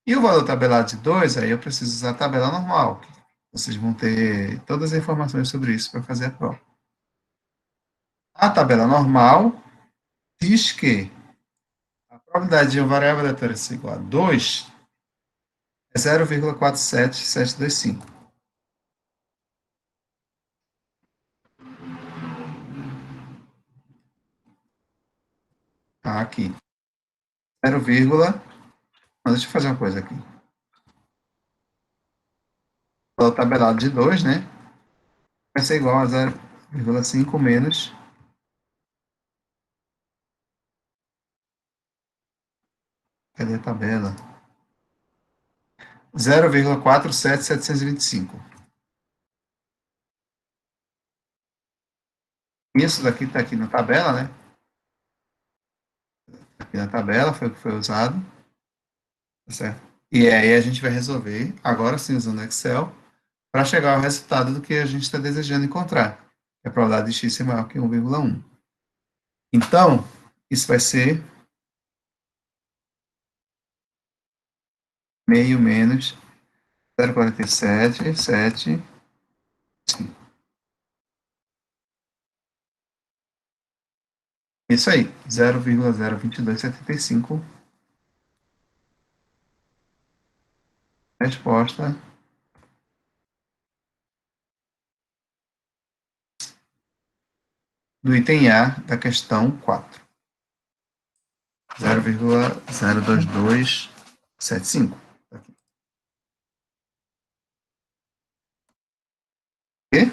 [SPEAKER 1] E o valor tabelado de 2, aí eu preciso usar a tabela normal. Vocês vão ter todas as informações sobre isso para fazer a prova. A tabela normal diz que a probabilidade de uma variável aleatória ser igual a 2 é 0,47725. Tá aqui. 0, deixa eu fazer uma coisa aqui. O tabelado de 2, né? Vai ser igual a 0,5 menos. Cadê a tabela? 0,47725. Isso daqui está aqui na tabela, né? Aqui na tabela foi o que foi usado. Tá certo? E aí a gente vai resolver, agora sim, usando o Excel, para chegar ao resultado do que a gente está desejando encontrar. Que a probabilidade de x ser maior que 1,1. Então, isso vai ser meio menos 0,4775. Isso aí, 0,02275. Resposta do item A da questão 4. 0,02275. Aqui. E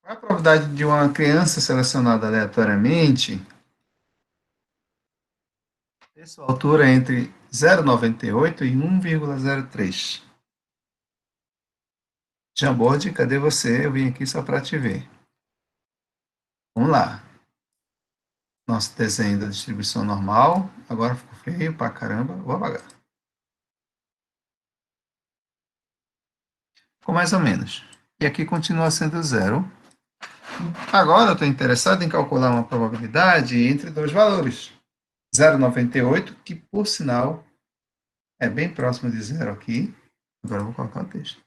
[SPEAKER 1] qual é a probabilidade de uma criança selecionada aleatoriamente ter sua altura entre 0,98 e 1,03? Jamboard, cadê você? Eu vim aqui só para te ver. Vamos lá. Nosso desenho da distribuição normal. Agora ficou feio pra caramba. Vou apagar. Ficou mais ou menos. E aqui continua sendo zero. Agora eu estou interessado em calcular uma probabilidade entre dois valores. 0,98, que por sinal é bem próximo de zero aqui. Agora eu vou colocar o texto.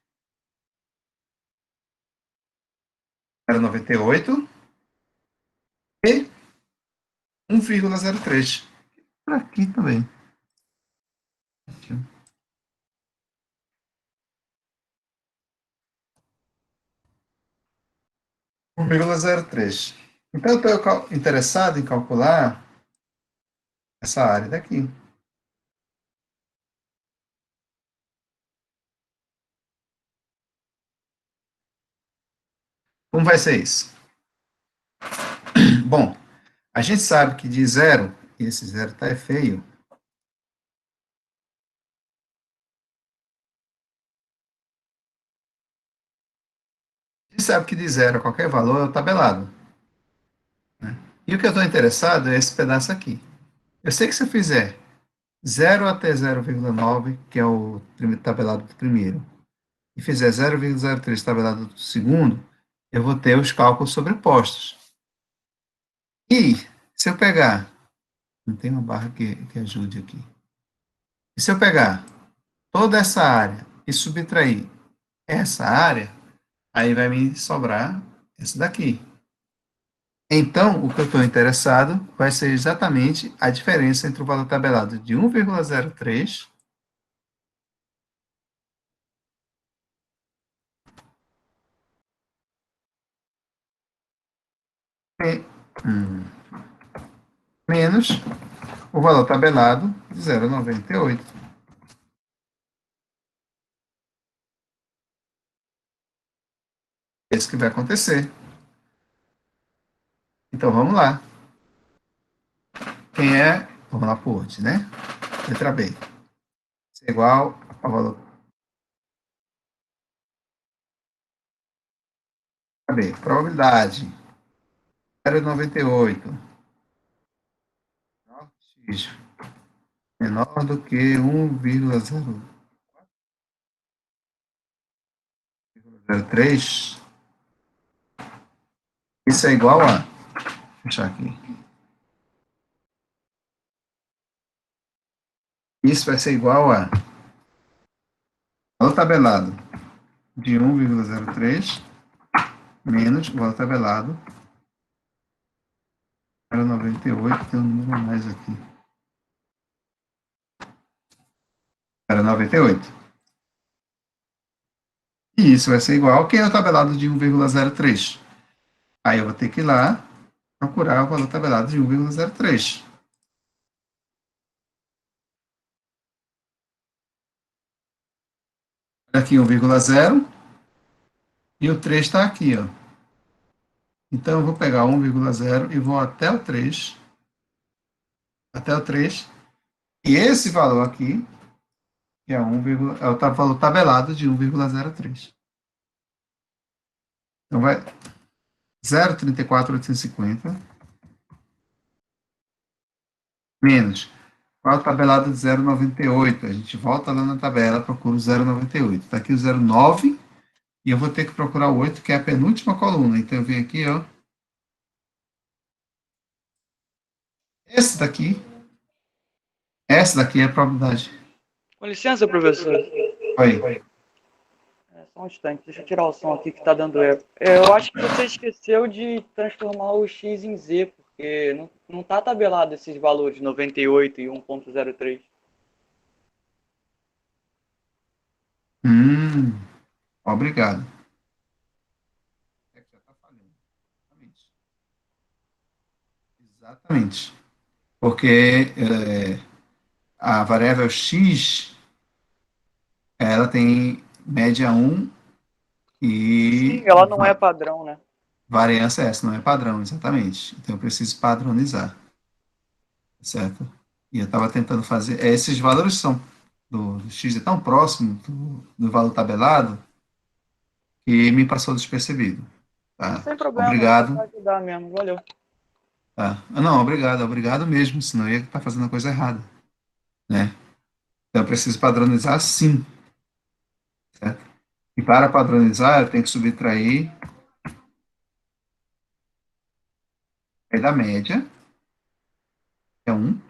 [SPEAKER 1] 0,98 e 1,03. Por aqui também. 1,03. Então, eu estou interessado em calcular essa área daqui. Como vai ser isso? Bom, a gente sabe que de zero, e esse zero está feio, a gente sabe que de zero a qualquer valor é o tabelado. Né? E o que eu estou interessado é esse pedaço aqui. Eu sei que se eu fizer 0 até 0,9, que é o tabelado do primeiro, e fizer 0,03 tabelado do segundo, eu vou ter os cálculos sobrepostos. E se eu pegar, não tem uma barra que ajude aqui. E se eu pegar toda essa área e subtrair essa área, aí vai me sobrar essa daqui. Então, o que eu estou interessado vai ser exatamente a diferença entre o valor tabelado de 1,03 menos o valor tabelado de 0,98. É isso que vai acontecer. Então, vamos lá. Quem é? Vamos lá por ordem, né? Letra B. Isso é igual ao valor B. Probabilidade 0,98. X menor do que 1,003. Isso é igual a... Vou fechar aqui. Isso vai ser igual a valor tabelado de 1,03 menos o valor tabelado 0,98, tem um número a mais aqui. 0,98. E isso vai ser igual, quem é o tabelado de 1,03? Aí eu vou ter que ir lá procurar o valor tabelado de 1,03. Aqui 1,0 e o 3 está aqui, ó. Então eu vou pegar 1,0 e vou até o 3, e esse valor aqui, que é, é o valor tabelado de 1,03. Então vai 0,34850 menos qual é o tabelado de 0,98. A gente volta lá na tabela, procura o 0,98. Está aqui o 0,9 e eu vou ter que procurar o 8, que é a penúltima coluna. Então eu venho aqui, ó. Essa daqui é a probabilidade.
[SPEAKER 3] Com licença, professor.
[SPEAKER 1] Oi.
[SPEAKER 3] Só um instante, deixa eu tirar o som aqui que tá dando eco. Eu acho que você esqueceu de transformar o x em z, porque não tá tabelado esses valores 98 e 1,03.
[SPEAKER 1] Obrigado. Exatamente. Porque a variável x, ela tem média 1
[SPEAKER 3] Sim,
[SPEAKER 1] e
[SPEAKER 3] ela não é padrão, né?
[SPEAKER 1] variância essa, não é padrão, exatamente. Então eu preciso padronizar, certo? E eu estava tentando fazer. Esses valores são do x é tão próximo do valor tabelado que me passou despercebido.
[SPEAKER 3] Não,
[SPEAKER 1] Tá?
[SPEAKER 3] sem problema, só
[SPEAKER 1] Obrigado.
[SPEAKER 3] pra ajudar mesmo, valeu.
[SPEAKER 1] Tá? Não, obrigado mesmo, senão eu ia estar fazendo a coisa errada, né? Então eu preciso padronizar sim, certo? E para padronizar, eu tenho que subtrair da média, que é 1,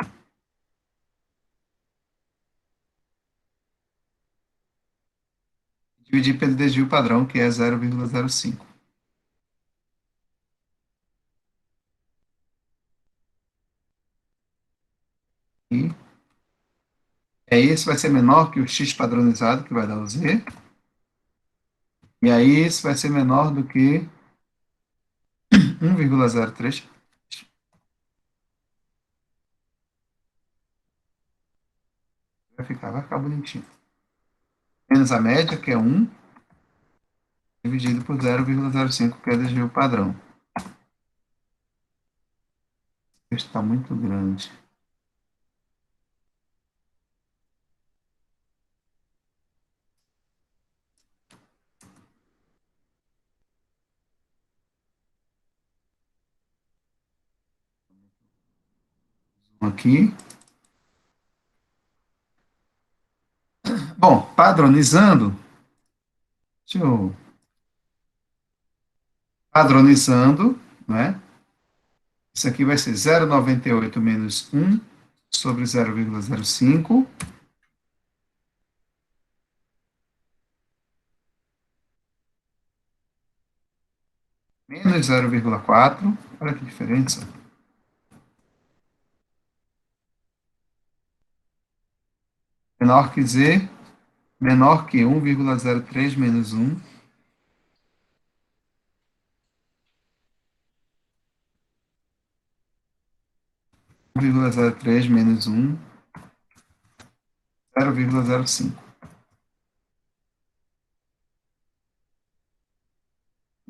[SPEAKER 1] dividir pelo desvio padrão, que é 0,05. E aí esse vai ser menor que o x padronizado, que vai dar o z. E aí esse vai ser menor do que 1,03. Vai ficar bonitinho. Menos a média, que é 1, dividido por 0,05, que é o desvio padrão. Isso está muito grande. Aqui. Bom, padronizando, padronizando, né? Isso aqui vai ser 0,98 menos 1 sobre 0,05. Menos 0,4. Olha que diferença. Menor que z, menor que 1,03 menos 1. 1,03 menos 1, 0,05.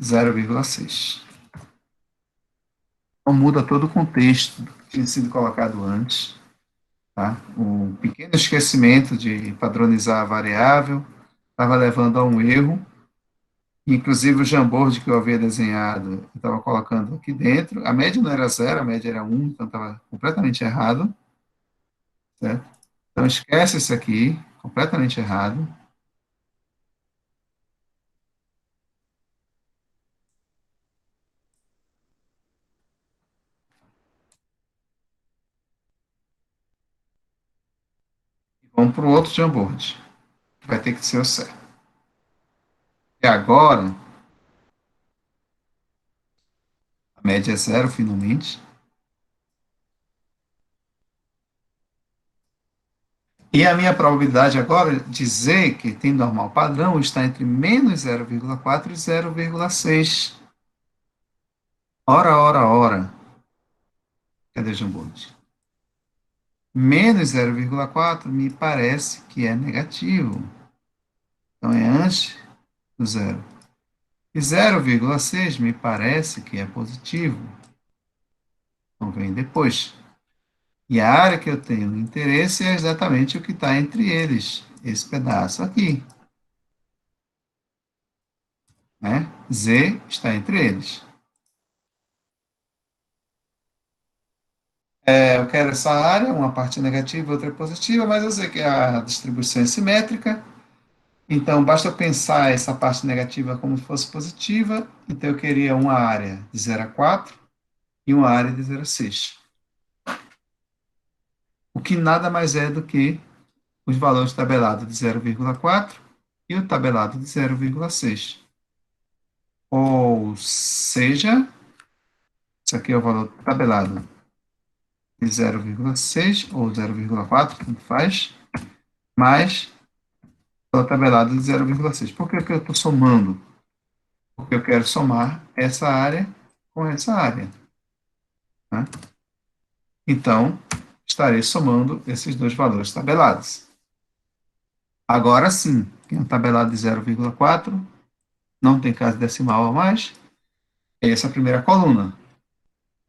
[SPEAKER 1] 0,6. Então muda todo o contexto que tinha sido colocado antes. Tá? O pequeno esquecimento de padronizar a variável estava levando a um erro. Inclusive o Jamboard que eu havia desenhado, eu estava colocando aqui dentro. A média não era 0, a média era 1, então estava completamente errado. Certo? Então esquece isso aqui, completamente errado. Vamos para o outro Jamboard. Vai ter que ser o certo. E agora, a média é 0 finalmente. E a minha probabilidade agora de dizer que tem normal padrão está entre menos 0,4 e 0,6. Ora, ora, ora. Cadê o Jamboard? Menos 0,4 me parece que é negativo. Então é antes do zero. E 0,6 me parece que é positivo. Então vem depois. E a área que eu tenho interesse é exatamente o que está entre eles, esse pedaço aqui. Né? Z está entre eles. Eu quero essa área, uma parte negativa, outra positiva, mas eu sei que a distribuição é simétrica, então basta eu pensar essa parte negativa como se fosse positiva, então eu queria uma área de 0 a 4 e uma área de 0 a 6. O que nada mais é do que os valores tabelados de 0,4 e o tabelado de 0,6. Ou seja, isso aqui é o valor tabelado de 0,6 ou 0,4, tanto faz, mais o tabelado de 0,6. Por que, que eu estou somando? Porque eu quero somar essa área com essa área. Né? Então, estarei somando esses dois valores tabelados. Agora sim, tem um tabelado de 0,4, não tem casa decimal a mais, essa é a primeira coluna,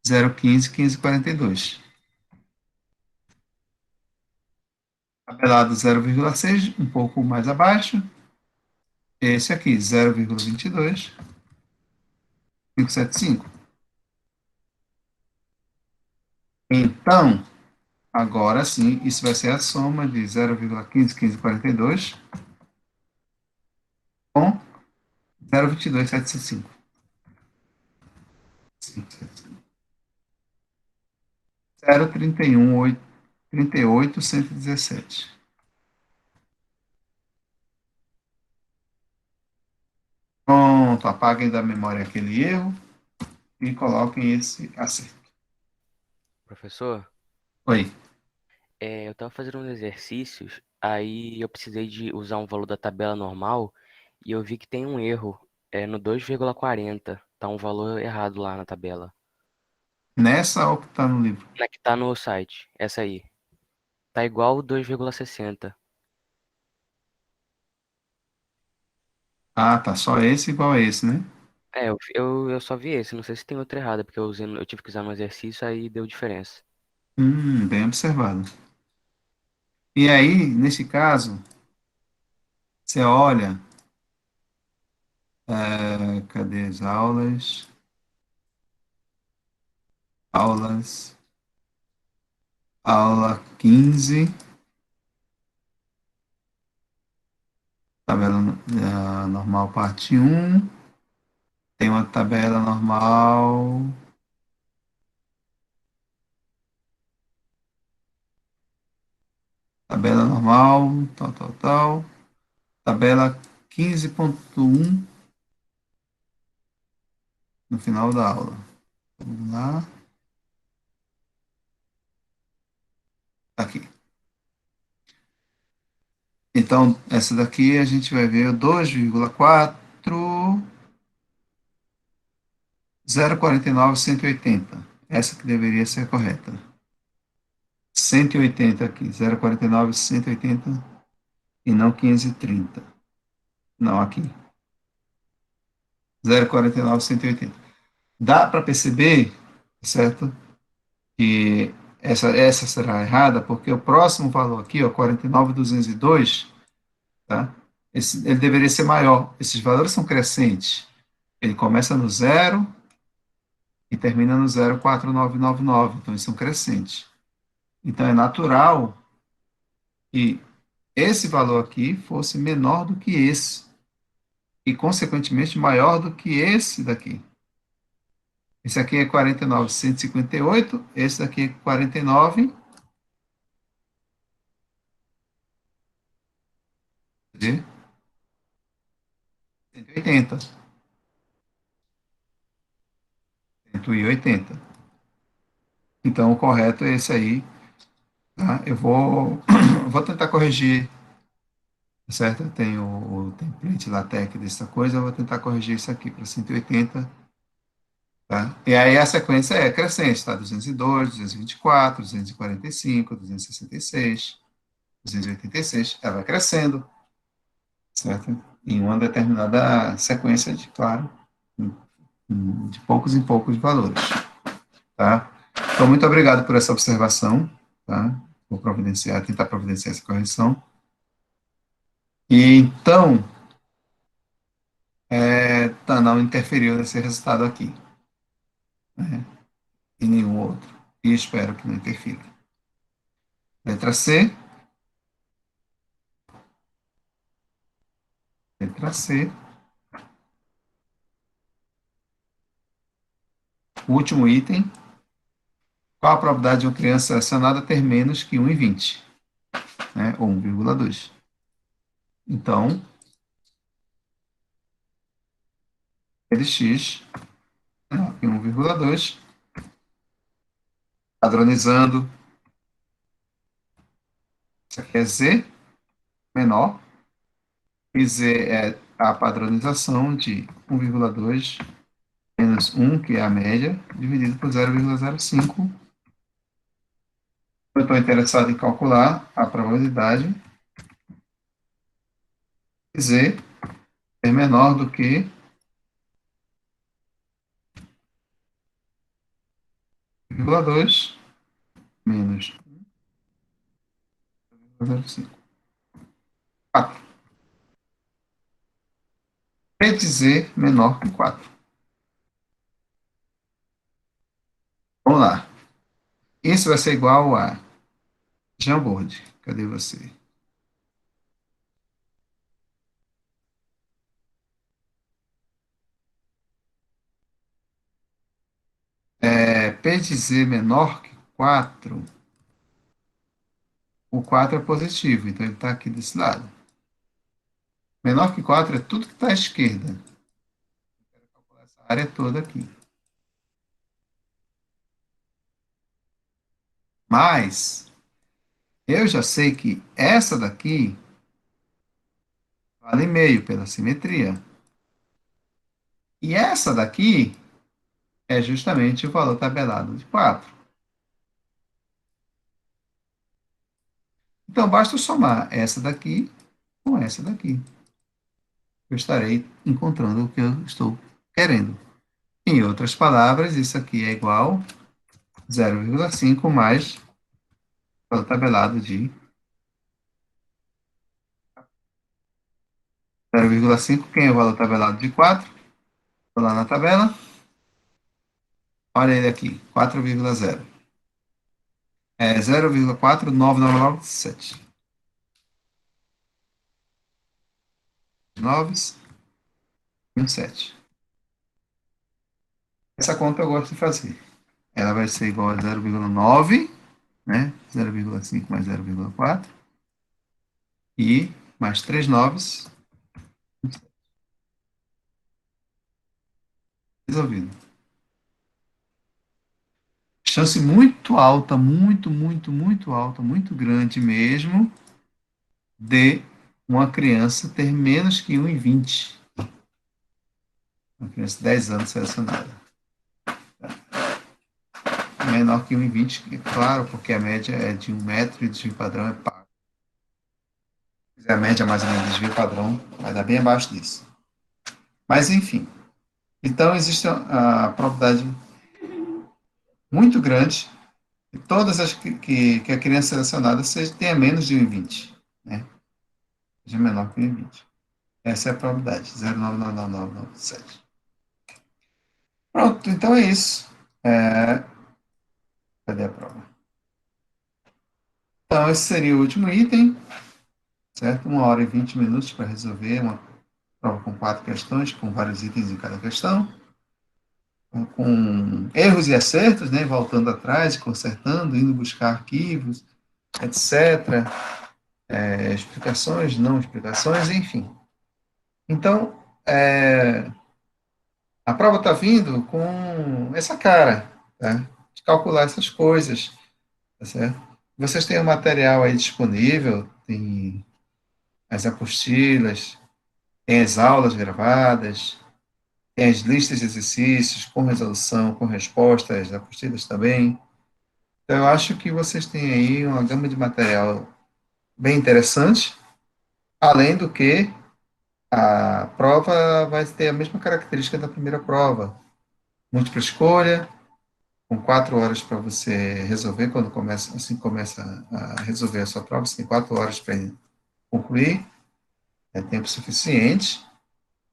[SPEAKER 1] 0,15, 15,42. Tabelado 0,6, um pouco mais abaixo, esse aqui, 0,22, 575. Então, agora sim, isso vai ser a soma de 0,15, 15,42 com 0,22, 705. 0,31, 38, 117. Pronto, apaguem da memória aquele erro e coloquem esse acerto.
[SPEAKER 4] Professor,
[SPEAKER 1] Oi.
[SPEAKER 4] eu estava fazendo uns exercícios, aí eu precisei de usar um valor da tabela normal e eu vi que tem um erro, no 2,40. Tá um valor errado lá na tabela.
[SPEAKER 1] Nessa ou que está no livro?
[SPEAKER 4] Na que tá no site, essa aí. Tá igual o 2,60.
[SPEAKER 1] Ah, tá. Só esse igual a esse, né?
[SPEAKER 4] Eu só vi esse, não sei se tem outro errado, porque eu tive que usar no exercício, aí deu diferença.
[SPEAKER 1] Bem observado. E aí, nesse caso, você olha, cadê as aulas? Aulas, aula 15, tabela normal parte 1, tem uma tabela normal, tal, tal, tal, tabela 15,1 no final da aula. Vamos lá, tá aqui. Então, essa daqui a gente vai ver 2,4, 0,49, 180. Essa que deveria ser a correta. 180 aqui, 0,49, 180 e não 15,30. Não, aqui. 0,49, 180. Dá para perceber, certo? Que essa será errada, porque o próximo valor aqui, ó, 49,202, tá? Ele deveria ser maior. Esses valores são crescentes. Ele começa no 0 e termina no 0,4999. Então, eles são crescentes. Então, é natural que esse valor aqui fosse menor do que esse. E, consequentemente, maior do que esse daqui. Esse aqui é 49,158. Esse daqui é 49. 180. 180. Então, o correto é esse aí. Tá? Eu vou tentar corrigir, certo? Eu tenho o template LaTeX dessa coisa, eu vou tentar corrigir isso aqui para 180. Tá? E aí a sequência é crescente, tá? 202, 224, 245, 266, 286. Ela vai crescendo, certo? Em uma determinada sequência de, claro, de poucos em poucos valores. Tá? Então, muito obrigado por essa observação, tá? Vou tentar providenciar essa correção. E então, tá, não interferiu nesse resultado aqui, né? E nenhum outro. E espero que não interfira. Letra C. Letra C. O último item. Qual a probabilidade de uma criança selecionada ter menos que 1 em 20? Né? Ou 1,2. Então, LX menor que 1,2. Padronizando. Isso aqui é Z menor. E Z é a padronização de 1,2 menos 1, que é a média, dividido por 0,05. Eu estou interessado em calcular a probabilidade de Z ser menor do que 1,2 menos 0,05. 4. P de Z menor que 4. Vamos lá. Isso vai ser igual a Jamboard. Cadê você? P de Z menor que 4. O 4 é positivo, então ele está aqui desse lado. Menor que 4 é tudo que está à esquerda. Eu quero calcular essa área toda aqui. Mas eu já sei que essa daqui vale meio pela simetria. E essa daqui é justamente o valor tabelado de 4. Então, basta eu somar essa daqui com essa daqui. Eu estarei encontrando o que eu estou querendo. Em outras palavras, isso aqui é igual a 0,5 mais o valor tabelado de 0,5. Quem é o valor tabelado de 4? Estou lá na tabela. Olha ele aqui, 4,0. É 0,49997. 9,7. Essa conta eu gosto de fazer. Ela vai ser igual a 0,9, né? 0,5 mais 0,4. E mais 3 noves. Resolvido. Chance muito alta, muito alta, muito grande mesmo, de uma criança ter menos que 1 em 20. Uma criança de 10 anos selecionada. Menor que 1 em 20, claro, porque a média é de 1 metro e o desvio padrão é pago. Se fizer a média mais ou menos do desvio padrão, vai dar bem abaixo disso. Mas, enfim, Então, existe a probabilidade muito grande que todas as que a criança selecionada tenha menos de 1,20, né? Seja menor que 1,20. Essa é a probabilidade, 0,99997. Pronto, então é isso. Cadê a prova? Então, esse seria o último item, certo? 1 hora e 20 minutos para resolver uma prova com 4 questões, com vários itens em cada questão, com erros e acertos, né? Voltando atrás, consertando, indo buscar arquivos, etc. Explicações, não explicações, enfim. Então, a prova está vindo com essa cara, tá? De calcular essas coisas, tá certo? Vocês têm o material aí disponível, tem as apostilas, tem as aulas gravadas, tem as listas de exercícios com resolução, com respostas, as apostilas também. Então, eu acho que vocês têm aí uma gama de material bem interessante, além do que a prova vai ter a mesma característica da primeira prova. Múltipla escolha, com 4 horas para você resolver, quando começa, assim começa a resolver a sua prova, você tem 4 horas para concluir, é tempo suficiente,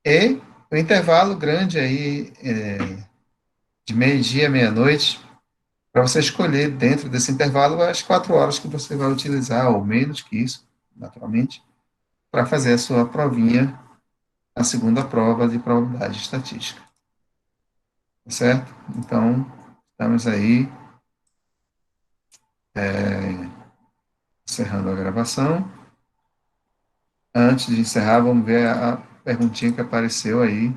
[SPEAKER 1] e o intervalo grande aí, de meio-dia, meia-noite, para você escolher dentro desse intervalo as 4 horas que você vai utilizar, ou menos que isso, naturalmente, para fazer a sua provinha, a segunda prova de probabilidade estatística. Tá certo? Então, estamos aí encerrando a gravação. Antes de encerrar, vamos ver a perguntinha que apareceu aí.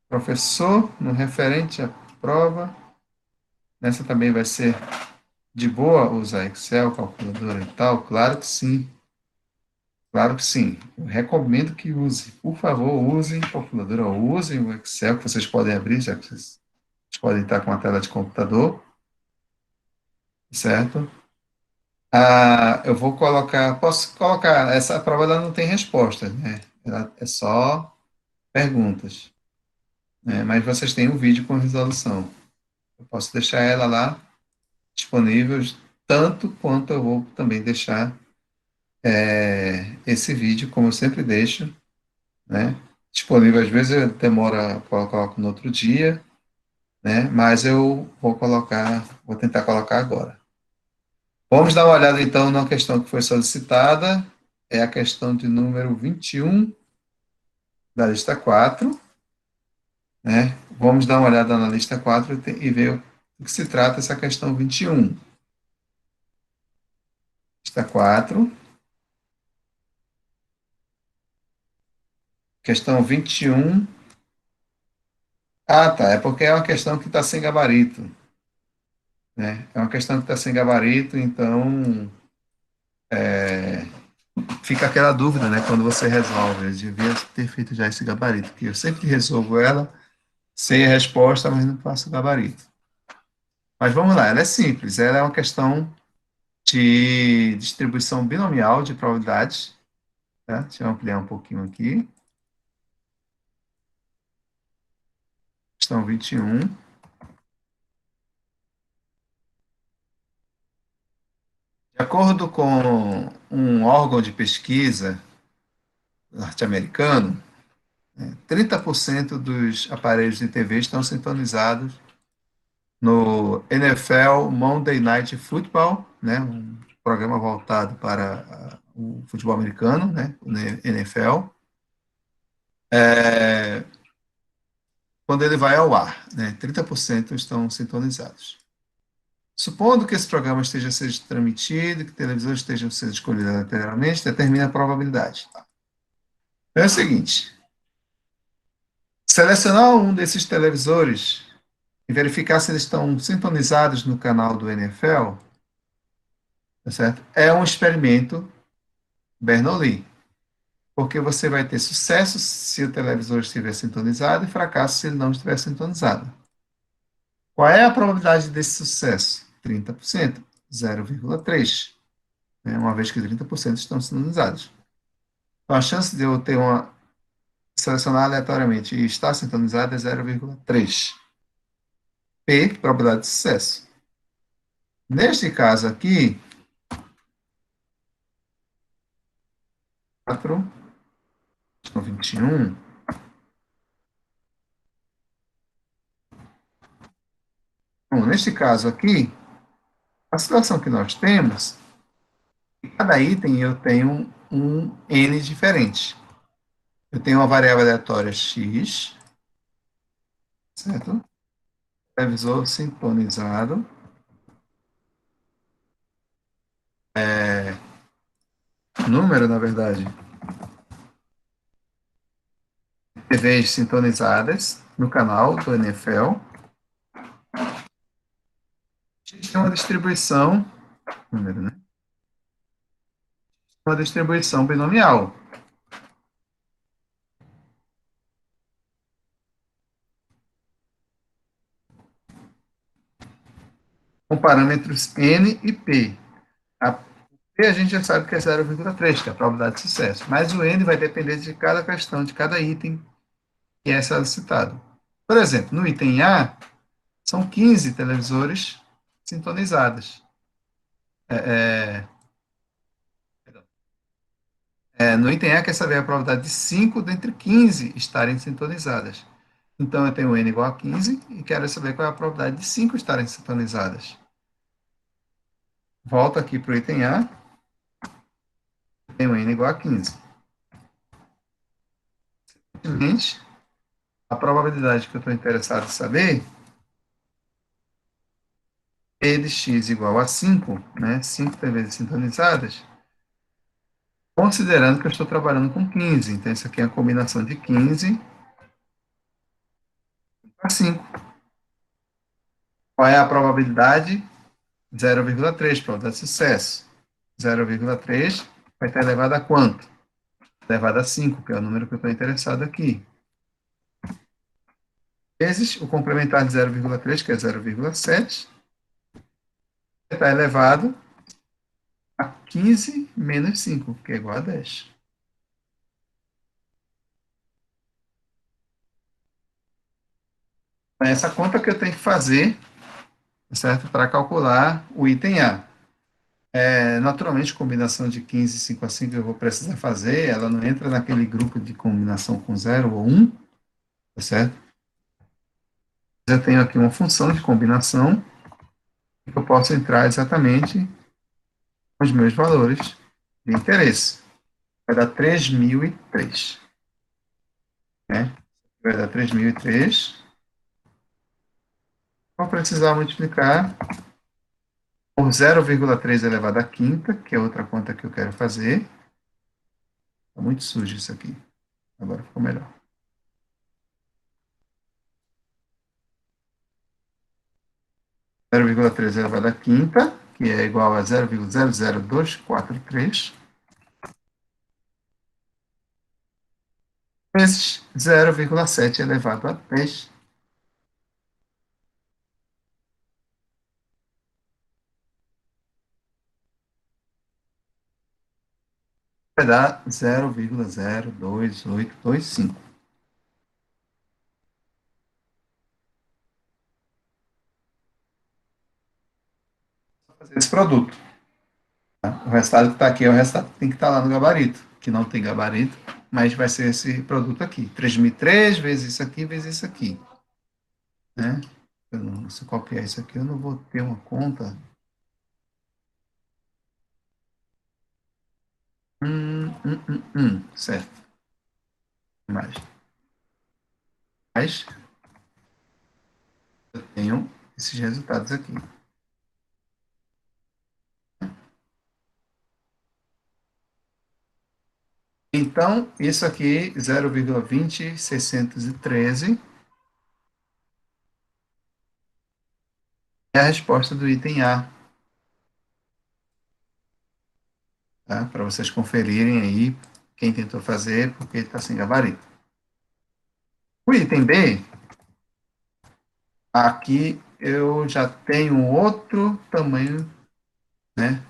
[SPEAKER 1] Professor, no referente à prova, nessa também vai ser de boa usar Excel, calculadora e tal? Claro que sim. Claro que sim. Eu recomendo que use. Por favor, usem calculadora, usem o Excel, que vocês podem abrir, já que vocês podem estar com a tela de computador, certo? Eu vou colocar, posso colocar, essa prova ela não tem resposta, né? Ela é só perguntas, né? Mas vocês têm um vídeo com resolução. Eu posso deixar ela lá disponível, tanto quanto eu vou também deixar esse vídeo, como eu sempre deixo, né? Disponível, às vezes eu demora, eu coloco no outro dia, né? Mas eu vou tentar colocar agora. Vamos dar uma olhada, então, na questão que foi solicitada. É a questão de número 21 da lista 4. Né? Vamos dar uma olhada na lista 4 e ver o que se trata essa questão 21. Lista 4. Questão 21. Ah, tá. É porque é uma questão que está sem gabarito. Né? É uma questão que está sem gabarito, então fica aquela dúvida, né? Quando você resolve. Eu devia ter feito já esse gabarito, porque eu sempre resolvo ela, sei a resposta, mas não faço o gabarito. Mas vamos lá, ela é simples. Ela é uma questão de distribuição binomial de probabilidades. Tá? Deixa eu ampliar um pouquinho aqui. Questão 21. De acordo com um órgão de pesquisa norte-americano, 30% dos aparelhos de TV estão sintonizados no NFL Monday Night Football, né, um programa voltado para o futebol americano, né, o NFL, quando ele vai ao ar, né, 30% estão sintonizados. Supondo que esse programa esteja sendo transmitido, que televisores estejam sendo escolhidos aleatoriamente, determina a probabilidade. Tá? Então é o seguinte, selecionar um desses televisores e verificar se eles estão sintonizados no canal do NFL, tá certo? É um experimento Bernoulli, porque você vai ter sucesso se o televisor estiver sintonizado e fracasso se ele não estiver sintonizado. Qual é a probabilidade desse sucesso? 30%, 0,3, né? Uma vez que 30% estão sintonizados. Então, a chance de eu ter uma selecionar aleatoriamente e está sintonizado é 0,3. P, probabilidade de sucesso. Neste caso aqui, 4 com 21. Bom, neste caso aqui, a situação que nós temos, cada item eu tenho um N diferente. Eu tenho uma variável aleatória X, certo? Televisor sintonizado. Número, na verdade. TVs sintonizadas no canal do NFL. Tem uma distribuição, número, né? Uma distribuição binomial. Com parâmetros N e P. A P a gente já sabe que é 0,3, que é a probabilidade de sucesso. Mas o N vai depender de cada questão, de cada item que é solicitado. Por exemplo, no item A, são 15 televisores sintonizados. No item A, quer saber a probabilidade de 5 dentre 15 estarem sintonizadas. Então, eu tenho N igual a 15 e quero saber qual é a probabilidade de 5 estarem sintonizadas. Volto aqui para o item A. Tenho N igual a 15. Simplesmente, a probabilidade que eu estou interessado em saber é de x igual a 5, né? 5 vezes sintonizadas, considerando que eu estou trabalhando com 15. Então, isso aqui é a combinação de 15 para 5. Qual é a probabilidade? 0,3, probabilidade de sucesso. 0,3 vai estar elevado a quanto? Elevado a 5, que é o número que eu estou interessado aqui. Vezes o complementar de 0,3, que é 0,7, vai estar elevado a 15 menos 5, que é igual a 10. É essa conta que eu tenho que fazer, certo? Para calcular o item A. Naturalmente, combinação de 15 5 a 5 eu vou precisar fazer, ela não entra naquele grupo de combinação com 0 ou 1, tá certo? Eu tenho aqui uma função de combinação que eu posso entrar exatamente com os meus valores de interesse. Vai dar 3003, né? Vai dar 3003. Vou precisar multiplicar por 0,3 elevado à quinta, que é outra conta que eu quero fazer. Está muito sujo isso aqui. Agora ficou melhor. 0,3 elevado à quinta, que é igual a 0,00243, vezes 0,7 elevado a 10. Vai dar 0,02825. Fazer esse produto. Tá? O resultado que está aqui é o resultado que tem que estar lá no gabarito, que não tem gabarito, mas vai ser esse produto aqui. 3003 vezes isso aqui. Né? Se eu copiar isso aqui, eu não vou ter uma conta. Certo. Mas eu tenho esses resultados aqui. Então, isso aqui, 0,20613, é a resposta do item A. Tá? Para vocês conferirem aí quem tentou fazer, porque está sem gabarito. O item B, aqui eu já tenho outro tamanho, né?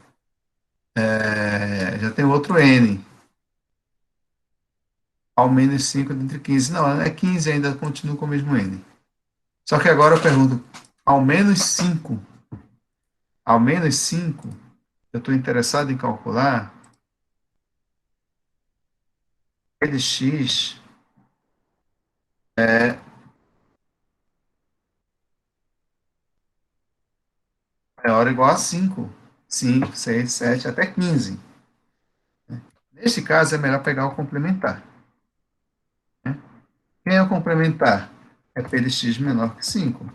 [SPEAKER 1] Já tenho outro N. ao menos 5 entre 15. Não, é 15 ainda, continua com o mesmo N. Só que agora eu pergunto, ao menos 5, eu estou interessado em calcular LX maior ou igual a 5, 5, 6, 7, até 15. Neste caso, é melhor pegar o complementar. Quem é o complementar? É PLX menor que 5.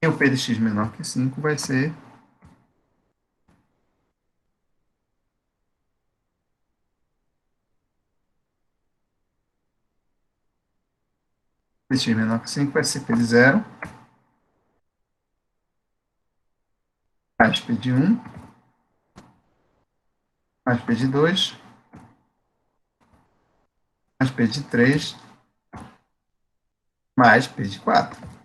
[SPEAKER 1] E o PLX menor que 5 vai ser PLX menor que 5 vai ser P de 0 mais P de 1 mais P de 2 mais P de 3 mais P de 4.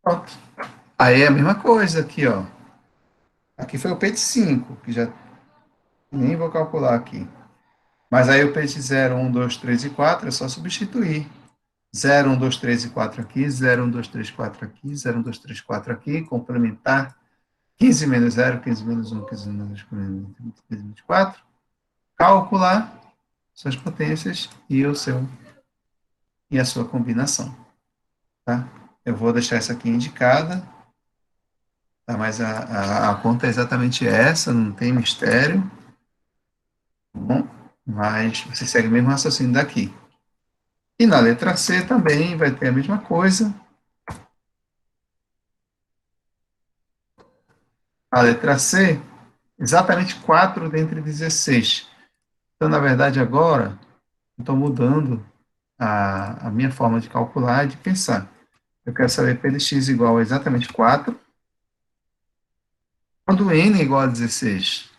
[SPEAKER 1] Pronto. Aí é a mesma coisa aqui, ó. Aqui foi o P de 5, que já nem vou calcular aqui. Mas aí o P de 0, 1, 2, 3 e 4 é só substituir. 0, 1, 2, 3 e 4 aqui, 0, 1, 2, 3, 4 aqui, 0, 1, 2, 3, 4 aqui, complementar 15 menos 0, 15 menos 1, 15 menos 1, 15 menos 4, calcular suas potências e a sua combinação. Tá? Eu vou deixar essa aqui indicada, tá? Mas a conta é exatamente essa, não tem mistério. Tá bom? Mas você segue o mesmo raciocínio daqui. E na letra C também vai ter a mesma coisa. A letra C, exatamente 4 dentre 16. Então, na verdade, agora, eu estou mudando a minha forma de calcular e de pensar. Eu quero saber PLX igual a exatamente 4, quando N é igual a 16.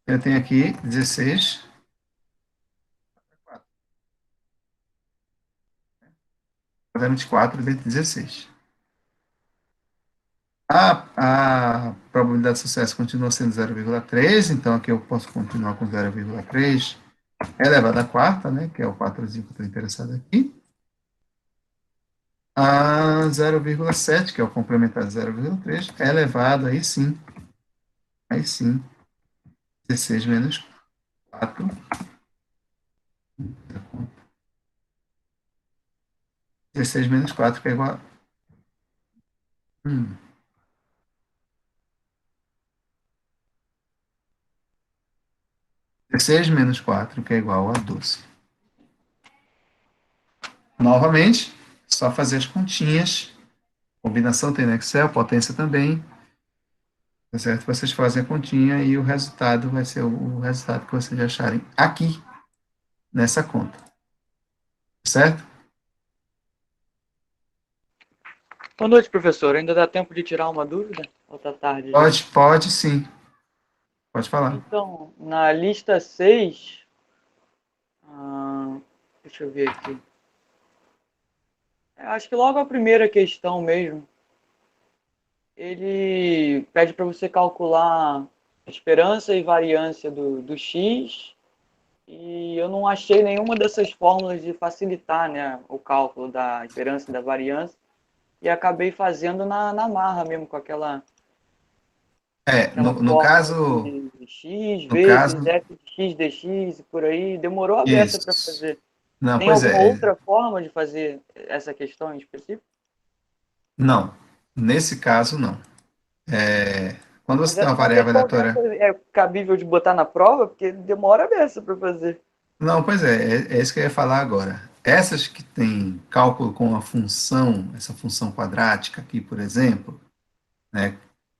[SPEAKER 1] Eu tenho aqui 16, exatamente 4 dentre 16. A probabilidade de sucesso continua sendo 0,3, então aqui eu posso continuar com 0,3 elevado à quarta, né, que é o 4 que eu estou interessado aqui, a 0,7, que é o complementar de 0,3, elevado, aí sim, 16 menos 4, 16 menos 4, que é igual a 16 menos 4, que é igual a 12. Novamente, só fazer as continhas. Combinação tem no Excel, potência também. Tá certo? Vocês fazem a continha e o resultado vai ser o resultado que vocês acharem aqui, nessa conta. Certo?
[SPEAKER 3] Boa noite, professor. Ainda dá tempo de tirar uma dúvida? Ou tá tarde já?
[SPEAKER 1] Pode sim. Pode falar.
[SPEAKER 3] Então, na lista 6, deixa eu ver aqui. Acho que logo a primeira questão mesmo, ele pede para você calcular a esperança e variância do X, e eu não achei nenhuma dessas fórmulas de facilitar, né, o cálculo da esperança e da variância, e acabei fazendo na marra mesmo, com aquela
[SPEAKER 1] No
[SPEAKER 3] fórmula
[SPEAKER 1] caso,
[SPEAKER 3] de x
[SPEAKER 1] no
[SPEAKER 3] vezes
[SPEAKER 1] caso,
[SPEAKER 3] f de x dx e por aí. Demorou a beça para
[SPEAKER 1] isso.
[SPEAKER 3] fazer.
[SPEAKER 1] Não,
[SPEAKER 3] Tem
[SPEAKER 1] pois
[SPEAKER 3] alguma
[SPEAKER 1] é.
[SPEAKER 3] outra forma de fazer essa questão em específico?
[SPEAKER 1] Não. Nesse caso, não. Quando
[SPEAKER 3] Mas
[SPEAKER 1] você tem uma
[SPEAKER 3] essa
[SPEAKER 1] variável
[SPEAKER 3] questão dessa
[SPEAKER 1] aleatória.
[SPEAKER 3] é cabível de botar na prova, porque demora a beça para fazer.
[SPEAKER 1] Não, pois é isso que eu ia falar agora. Essas que têm cálculo com a função, essa função quadrática aqui, por exemplo, né,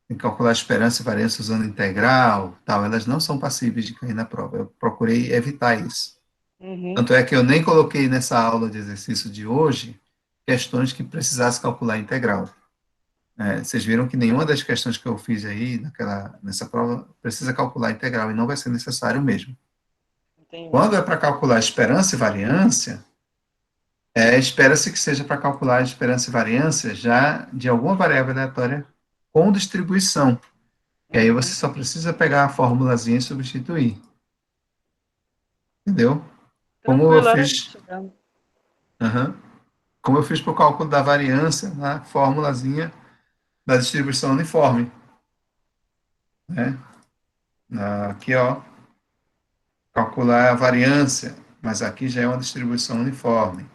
[SPEAKER 1] tem que calcular a esperança e variância usando integral, tal, elas não são passíveis de cair na prova. Eu procurei evitar isso.
[SPEAKER 3] Uhum,
[SPEAKER 1] Tanto é que eu nem coloquei nessa aula de exercício de hoje questões que precisasse calcular integral. Vocês viram que nenhuma das questões que eu fiz aí nessa prova precisa calcular integral e não vai ser necessário mesmo.
[SPEAKER 3] entendi.
[SPEAKER 1] Quando é para calcular esperança e variância, Espera-se que seja para calcular a esperança e variância já de alguma variável aleatória com distribuição. E aí você só precisa pegar a formulazinha e substituir. Entendeu? Como eu
[SPEAKER 3] Tranquilo, era
[SPEAKER 1] fiz,
[SPEAKER 3] isso mesmo.
[SPEAKER 1] aham, como eu fiz para o cálculo da variância na formulazinha da distribuição uniforme. Né? Aqui, ó, calcular a variância, mas aqui já é uma distribuição uniforme.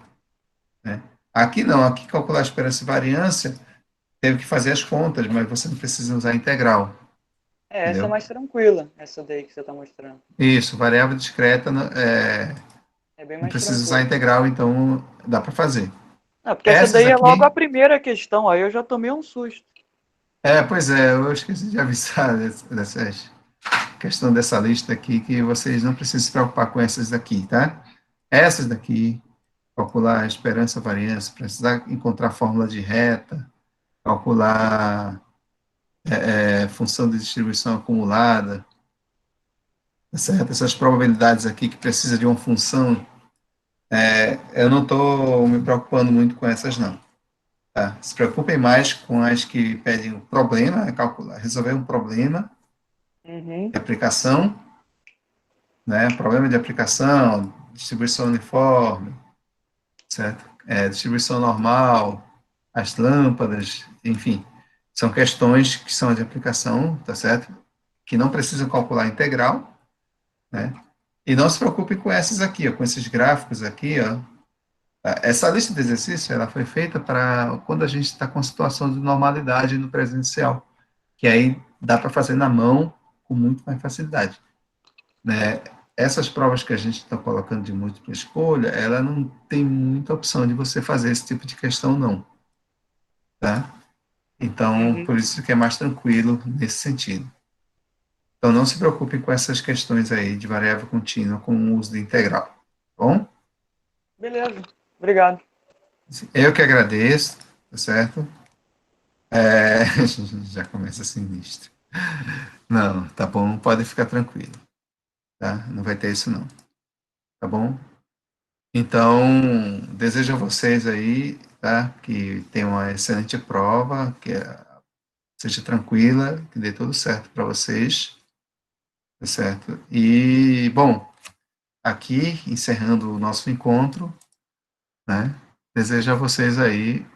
[SPEAKER 1] Né? Aqui não, aqui calcular a esperança e variância, teve que fazer as contas, mas você não precisa usar integral.
[SPEAKER 3] Essa é
[SPEAKER 1] Entendeu?
[SPEAKER 3] mais tranquila, essa daí que você está mostrando.
[SPEAKER 1] Isso, variável discreta
[SPEAKER 3] É bem
[SPEAKER 1] não
[SPEAKER 3] mais
[SPEAKER 1] precisa usar
[SPEAKER 3] tranquilo.
[SPEAKER 1] integral, então dá para fazer.
[SPEAKER 3] Não, porque essa
[SPEAKER 1] Essas
[SPEAKER 3] daí é logo a
[SPEAKER 1] aqui,
[SPEAKER 3] primeira questão, aí eu já tomei um susto.
[SPEAKER 1] pois é, eu esqueci de avisar dessas questão dessa lista aqui, que vocês não precisam se preocupar com essas daqui, tá? Essas daqui, calcular a esperança, variância, precisar encontrar fórmula de reta, calcular função de distribuição acumulada, tá certo? Essas probabilidades aqui que precisa de uma função, eu não estou me preocupando muito com essas, não. Tá? Se preocupem mais com as que pedem o problema, calcular, resolver um problema
[SPEAKER 3] Uhum.
[SPEAKER 1] de aplicação, né? Problema de aplicação, distribuição uniforme, certo? Distribuição normal, as lâmpadas, enfim, são questões que são de aplicação, tá certo? Que não precisam calcular integral, né? E não se preocupe com essas aqui, ó, com esses gráficos aqui, ó. Essa lista de exercícios, ela foi feita para quando a gente está com situação de normalidade no presencial, que aí dá para fazer na mão com muito mais facilidade, né? Essas provas que a gente está colocando de múltipla escolha, ela não tem muita opção de você fazer esse tipo de questão, não, tá? Então,
[SPEAKER 3] Uhum.
[SPEAKER 1] por isso que é mais tranquilo nesse sentido. Então, não se preocupe com essas questões aí de variável contínua com o uso de integral, tá bom?
[SPEAKER 3] Beleza, obrigado.
[SPEAKER 1] Eu que agradeço, tá certo? Já começa sinistro. Não, tá bom, pode ficar tranquilo, tá? Não vai ter isso não, tá bom? Então, desejo a vocês aí, tá? Que tenham uma excelente prova, que seja tranquila, que dê tudo certo para vocês, tá certo? E, bom, aqui, encerrando o nosso encontro, né? Desejo a vocês aí